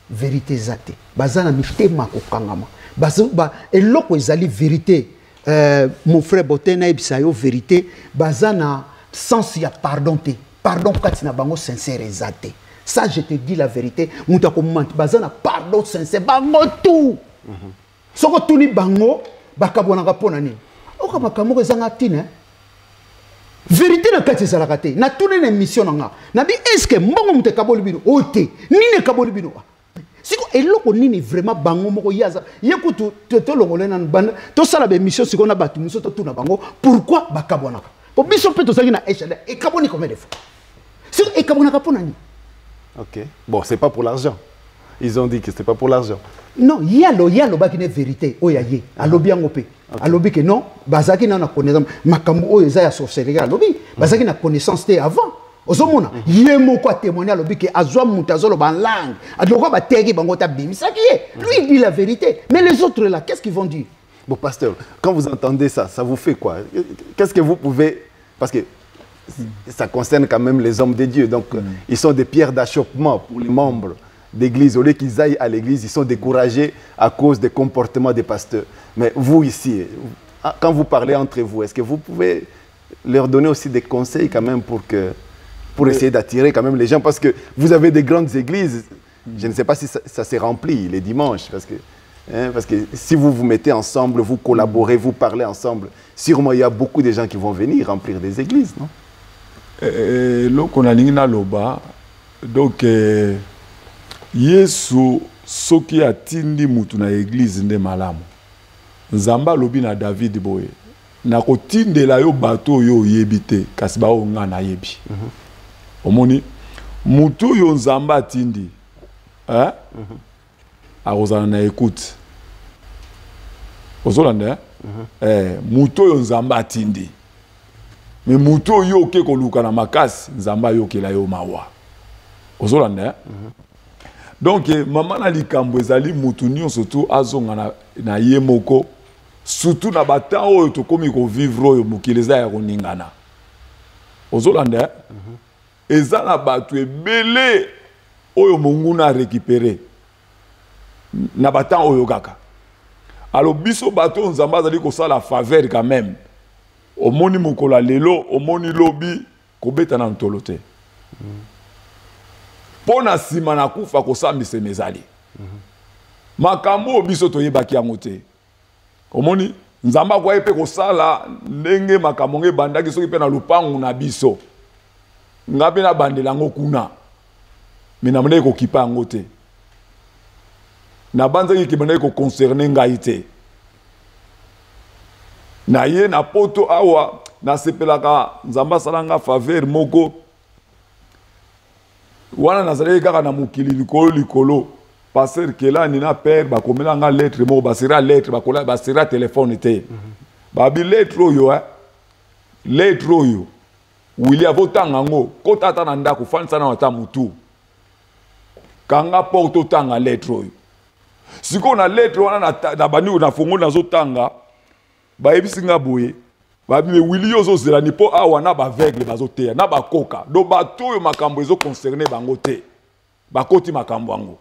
Vérité zate. Bazana mitema ko kangama. Ba eloko ezali vérité. Mon frère Botin ebisa yo vérité. Bazana sens ya pardon te. Pardon kati na bango sincère ezate. Ça, je te dis la vérité. Mouta comment bazana pardon sincère bango tout. Soko tuni bango bakabona kapona ni. Oka makamoko ezanga tina. Vérité na kati ezalaka te. Na tuni na mission nga. Na bi est-ce que mbongo mute kaboli bino ote. Nini kaboli bino. Siko eloko nini vraiment bango moko yaza. Yekutu to longolena banda to sala be mission siko na batu muso to tuna bango. Pourquoi bakabona? Pour biso peut aussi na échelle. Et kaboni combien de fois? Sur et kabona kaponani. Ok. Bon, c'est pas pour l'argent. Ils ont dit que c'est pas pour l'argent. Non, il y a le bas qui est vérité. Oh ya ye. A lobby en opé. A lobby que non. Bazaki na connaissance. Makambo o eza sorcellerie. A lobby. Bazaki na connaissance té avant. Ozomona. Yé moko a témoigné à lobby que azwa mutazolo ban langue. A doko ba tegi bango ta bim. Ça qui est. Lui il dit la vérité. Mais les autres là, qu'est-ce qu'ils vont dire? Bon, pasteur, quand vous entendez ça, ça vous fait quoi? Qu'est-ce que vous pouvez... Parce que ça concerne quand même les hommes de Dieu. Donc, ils sont des pierres d'achoppement pour les membres d'église. Au lieu qu'ils aillent à l'église, ils sont découragés à cause des comportements des pasteurs. Mais vous ici, quand vous parlez entre vous, est-ce que vous pouvez leur donner aussi des conseils quand même pour essayer d'attirer quand même les gens? Parce que vous avez des grandes églises. Je ne sais pas si ça s'est rempli les dimanches. Parce que si vous vous mettez ensemble, vous collaborez, vous parlez ensemble, sûrement il y a beaucoup de gens qui vont venir remplir des églises, non? Donc, Yesu soki atindi mutu na église nde malamu. Nzamba lobi na David boye. Na kotindela yo bato yo yebite kasi ba o nga na yebi. Omoni mutu yo nzamba atindi. Hein? Akozana na écoute. Ozolanda mutu yo nzamba atindi. Mais mutu yo ke koluka na makasi nzamba yo kela yo mawa. Ozolanda donc maman na likambo ezali mutu nyonso to azonga na ye moko surtout na batan oyo to komi ko vivre oyo mokileza ya koningana. Ozolanda eza na batu ebele oyo monguna récupérer na batan oyo kaka. Alors biso bato nzamba azali ko sala faveur quand même. Omoni mokola lelo omoni lobi kobeta na ntolote. Pona sima na kufa kosambisa mezali. Makambo biso toyebaki yango te. Omoni nzamba kwa epe kosala ndenge makambo nge bandaki soki pe na lupangu na biso. Ngabe na bandela ngo kuna. Mina mne ko kipa yango te. Na banzaki ki mne ko concerner ngai te. Na ye na poto awa na sepelaka nzamba salanga faveur moko. Wana nazali kaka na mukili likolo passer kela ni na père ba komela nga lettre mo basira lettre ba kola basira téléphone te babi lettre oyo lettre oyo wili avotanga ngo kotata na ndako fanisa na wata mutu kanga porto tanga lettre oyo siko na lettre wana na bani na fongo nazotanga ba ebisinga boye babi wili yozo zela ni po awa na ba aveugle bazoteya na ba koka do bato yo makambo ezo concerner bango te bakoti makambo yango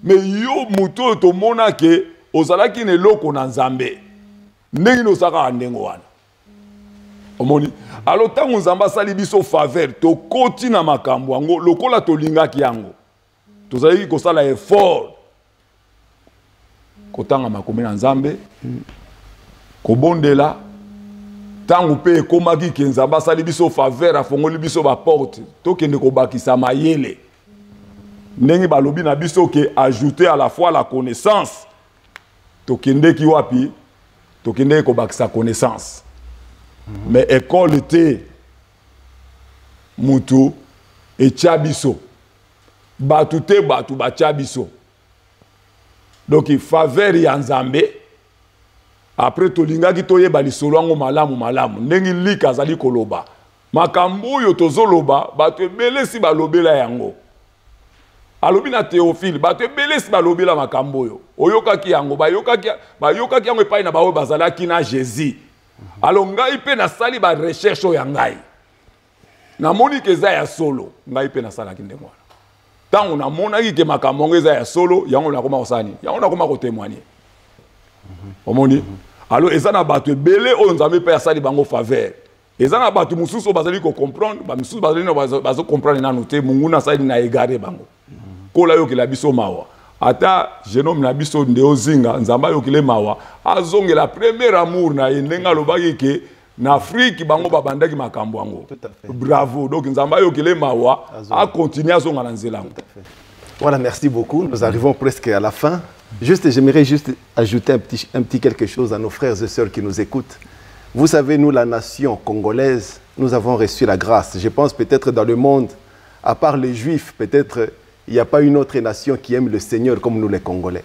mais yo muto to mona ke ozalaki ne loko na nzambe ndenge no saka ndengo wana omoni alo tango nzamba sali biso faveur to koti na makambo yango lokola to lingaki yango tozalaki ko sala effort kotanga makombe na nzambe kobondela tangu pe komaki ke nzamba sali biso faveur afongoli biso ba porte tokende ko bakisa mayele ndenge balobi na biso ke ajouter à la fois la connaissance tokende ki wapi tokende ko bakisa connaissance mais école te mutu e chabiso batu te batu ba chabiso donc faveur ya nzambe. Après tolinga ki toyeba lisolo yango malamu ndenge lika azali koloba makambo yo tozoloba bato ebele si balobela yango alobi na Théophile bato ebele si balobela makambo yo oyokaki yango bayokaki yango epai na baoyo bazalaki na Jésus. Alors ngai pe na sali ba recherche ya ngai namoni ke za ya solo ngai pe na sala ki ndenge wana tango namonaki ke makambo ngo eza ya solo yango nakoma kosani yango nakoma ko témoigner omoni. Alors ezana batu belé o nzambe pe asali bango faveur ezana batu mususu bazali ko comprendre ba mususu bazali no bazo comprendre na noté munguna sali na égaré bango kola yo ke la biso mawa ata genome na biso ndeo zinga nzamba yo ke le mawa azonge la premier amour na ndenga lobaki ke na Afrique bango babandaki makambo yango bravo donc nzamba yo ke le mawa a continuer azonga na nzela. Voilà, merci beaucoup. Nous arrivons presque à la fin. J'aimerais juste ajouter un petit quelque chose à nos frères et sœurs qui nous écoutent. Vous savez, nous, la nation congolaise, nous avons reçu la grâce. Je pense peut-être dans le monde, à part les Juifs, peut-être il n'y a pas une autre nation qui aime le Seigneur comme nous les Congolais.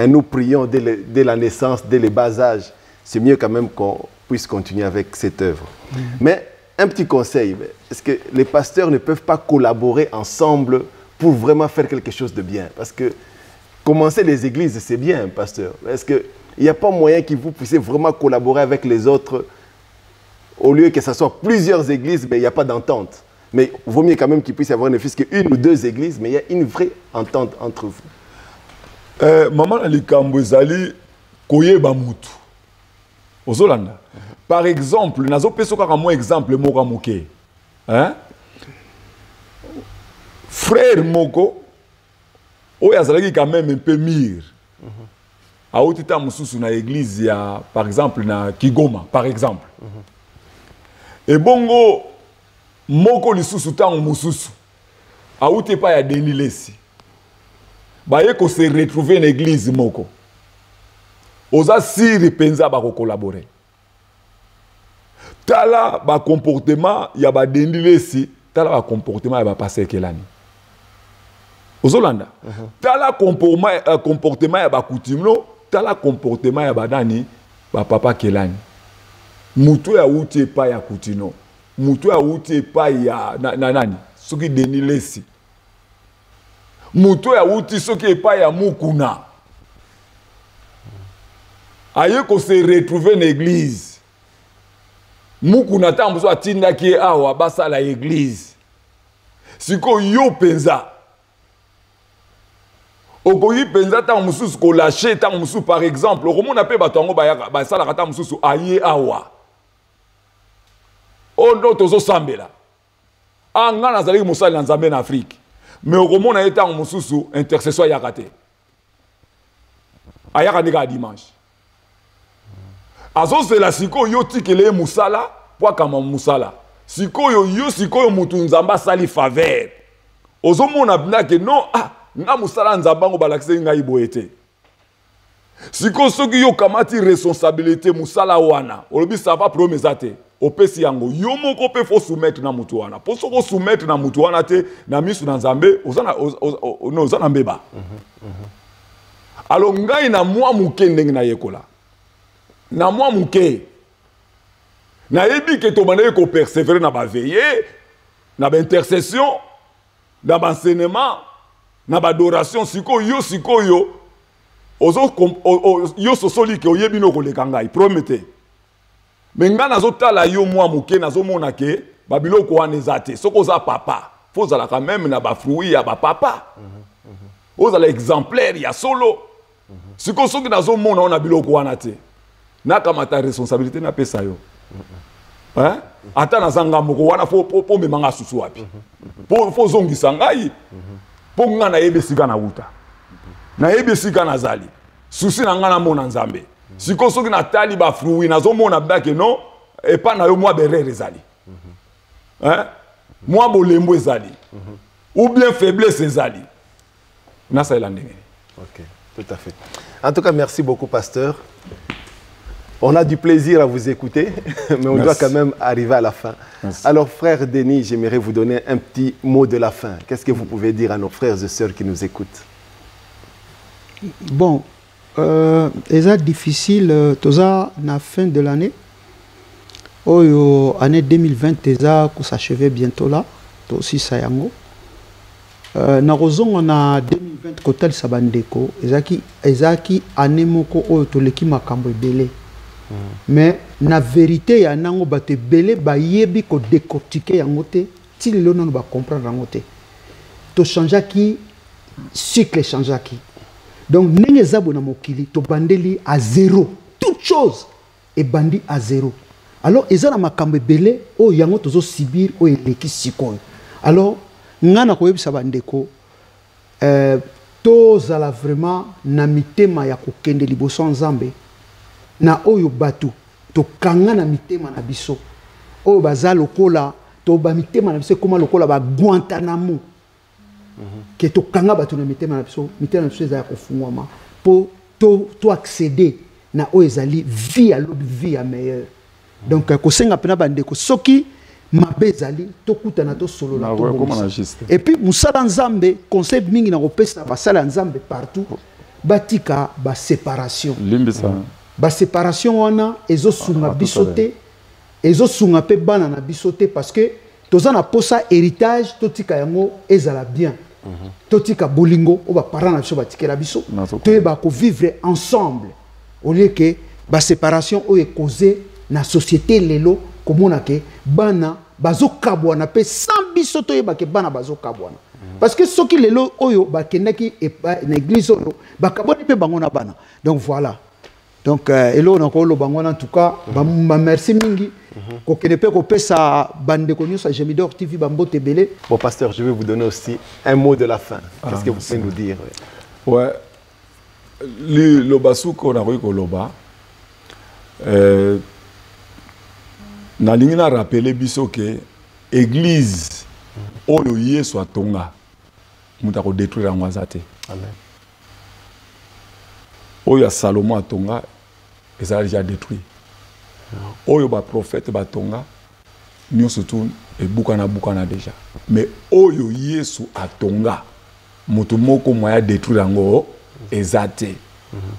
Nous prions dès la naissance, dès le bas âge. C'est mieux quand même qu'on puisse continuer avec cette œuvre. Mais un petit conseil, est-ce que les pasteurs ne peuvent pas collaborer ensemble pour vraiment faire quelque chose de bien? Parce que commencer les églises, c'est bien, pasteur. Est-ce qu'il n'y a pas moyen que vous puissiez vraiment collaborer avec les autres au lieu que ce soit plusieurs églises, mais il n'y a pas d'entente? Mais il vaut mieux quand même qu'il puisse y avoir ne fût-ce qu'une ou deux églises, mais il y a une vraie entente entre vous. Maman Alikambo ezali koyeba mutu. Ozolanda. Par exemple, nazo peso kaka mo exemple moko moke. Hein? Frère moko oyo azalaki quand même un peu mire. Aouti ta mususu na église ya par exemple na Kigoma par exemple. Et bongo moko lisusu tango mususu aouti pa ya Denis Lesi. Baye ko se retrouver na église moko. Oza siri penza ba ko collaborer. Tala ba comportement ya ba Denis Lesi, tala ba comportement ya ba passer Kelani. Ozolanda. Tala comportement ya ba Coutimlo, tala comportement ya ba nani ba papa Kelani. Mutu ya uti pa ya Coutino. Mutu ya uti pa ya nani? Soki Denis Lesi. Mutu ya uti soki pa ya Mukuna. Aye ko se retrouver na église. Mukuna ta mso atinda ki awa basa la église. Siko yo penza. Okoyi penza ta mususu ko lâcher ta mususu par exemple, romona pe batongo ba sala kata mususu aye awa. Ondo tozo sambela. Anga nazali musali na Nzambe na Afrique. Mais romona eta mususu intercession ya kate. Ayaka ndika dimanche. Azo c'est la siko yo tikele musala pour kama musala. Siko yo siko mutu Nzamba sali faveur. Ozo mona bina ke non nga musala Nzamba ngo balakise ngai boete. Siko soki yo kamati responsabilité musala wana. Olobi ça va promesate. Opesi yango yo moko pe faut soumettre na mutu wana. Po soko soumettre na mutu wana te na misu na Nzambe ozana mbeba. Alors ngai na mwa muke ndenge na yekola. Na moi muke na yebi ke to banaye ko persévérer na ba veiller na ba intercession na ba enseignement na ba adoration siko yo ozo yo sosoli ke oyebi no ko lekanga I promete mais nga nazo tala yo moi muke nazo mona ke ba biloko wana ezate soko za papa faut za quand même na ba fruit ya ba papa ozala exemplaire ya solo siko soki nazo mona ona biloko wana te na kama ta responsabilité na pesa yo. Hein? Ata na zanga moko wana po me manga susu wapi. Po zongisa ngai. Po nga na yebe sika na uta. Na yebe sika na zali. Susi na nga na mona Nzambe. Siko soki na tali ba fruit na zo mona bake non et pas na yo moi berere zali. Hein? Moi bolembo ezali. Ou bien faiblesse ezali. Na sa elandenge. OK, tout à fait. En tout cas, merci beaucoup pasteur. On a du plaisir à vous écouter, mais on doit quand même arriver à la fin. Merci. Alors, frère Denis, j'aimerais vous donner un petit mot de la fin. Qu'est-ce que vous pouvez dire à nos frères et sœurs qui nous écoutent? Bon, c'est difficile, toza la fin de l'année. Année 2020, ça s'achevait bientôt là. Aussi Sayango. Na raison on a 2020 kotal sabandeko. Ezaki année moko oyo toleki makambo ebele. Mais na vérité ya nango bate belé ba yebi ko décortiquer yango te ti lelo non ba comprendre yango te to changer ki cycle changer ki donc ndenge zabo na mokili to bandeli à zéro toute chose et bandi à zéro alors ezana makambe belé o yango tozo subir o eleki sikoyo alors ngana ko yebisa bandeko to zala vraiment na mitema ya kokende liboso Nzambe na oyo batu to kanga na mitema na biso oyo baza lokola to ba mitema na biso koma lokola ba Guantanamo ke to kanga batu na mitema na biso za kofungwama po to accéder na oyo ezali vie à l'autre vie à meilleure Donc kosenga pena bandeko soki mabezali tokutana to solo la et puis musala nzambe concept mingi na kopesa basala nzambe partout batika ba séparation limbisa ba séparation wana ezosunga bisote ezosunga pe bana na bisote parce que toza na posa héritage totika yango ezala bien totika bolingo o ba parents na biso batikela biso to ba ko vivre ensemble au lieu que ba séparation o causé na société lelo komona ke bana bazo kabwana pe sans biso to yeba ke bana bazo kabwana parce que soki lelo oyo bakendaki na église oyo bakaboni pe bango na bana donc voilà donc elo na ko lo bango en tout cas ba merci mingi ko kene pe ko pesa bande ko nyusa Gemidor TV bambote belé. Bon pasteur, je vais vous donner aussi un mot de la fin. Qu'est-ce que vous pouvez nous dire? Ouais, le basuko na ko loba na lingi na rappeler biso ke église oyo Yesu atonga muta ko détruire ngwaza te. Amen. Oyo ya Salomo atonga ezala déjà détruit. Oyo ba prophète batonga nyonso tout e bukana déjà. Mais oyo Yesu atonga mutu moko moya détruire ngo ezate.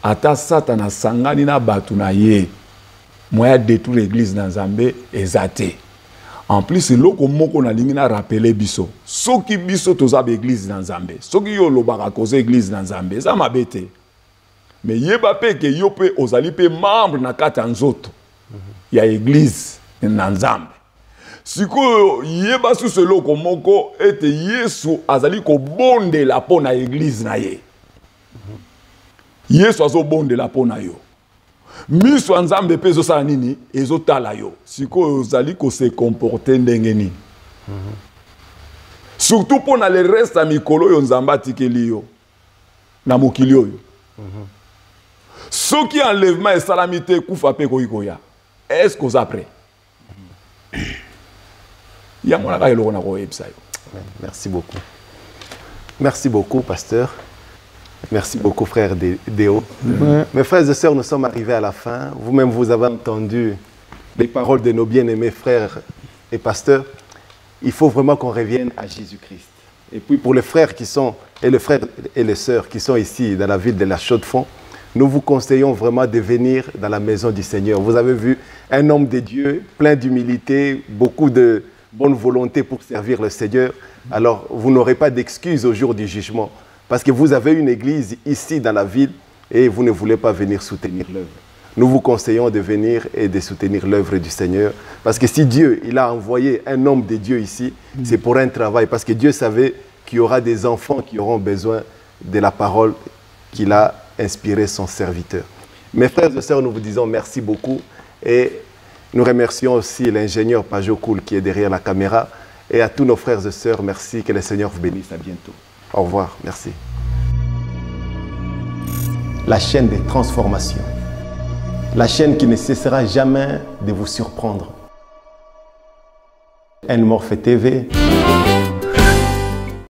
Ata Satan sangani na batu na ye moya détruire l'église dans Zambé ezate. En plus loko moko na lingi na rappeler biso soki biso toza ba église dans Zambé soki yo lobaka cause église dans Zambé za mabete mais yeba pe ke yo pe ozali pe membre na kata nzoto ya église na Nzambe siko yeba su se loko moko ete Yesu azali ko bonde la po na église na ye Yesu azo bonde la po na yo miso Nzambe pe zo sala nini ezo tala yo siko ozali ko se comporter ndenge nini surtout pour na le reste ya mikolo yo Nzambe atikeli yo na mokili oyo soki enlèvement et salamité kufa pe koikoya est-ce que vous après yamona ka eloko na ko ebisa yo. Merci beaucoup. Merci beaucoup pasteur. Merci beaucoup, frère Déo. Mes frères et sœurs, nous sommes arrivés à la fin. Vous-même, vous avez entendu les paroles de nos bien-aimés frères et pasteurs. Il faut vraiment qu'on revienne à Jésus-Christ. Et puis, pour les frères qui sont, et les frères et les sœurs qui sont ici dans la ville de la Chaux-de-Fonds, nous vous conseillons vraiment de venir dans la maison du Seigneur. Vous avez vu un homme de Dieu, plein d'humilité, beaucoup de bonne volonté pour servir le Seigneur. Alors, vous n'aurez pas d'excuses au jour du jugement. Parce que vous avez une église ici dans la ville et vous ne voulez pas venir soutenir l'œuvre. Nous vous conseillons de venir et de soutenir l'œuvre du Seigneur. Parce que si Dieu il a envoyé un homme de Dieu ici, c'est pour un travail. Parce que Dieu savait qu'il y aura des enfants qui auront besoin de la parole qu'il a inspirée son serviteur. Mes frères et sœurs, nous vous disons merci beaucoup. Et nous remercions aussi l'ingénieur Pajo Koul qui est derrière la caméra. Et à tous nos frères et sœurs, merci. Que le Seigneur vous bénisse. À bientôt. Au revoir, merci. La chaîne des transformations. La chaîne qui ne cessera jamais de vous surprendre. Enmorphe TV.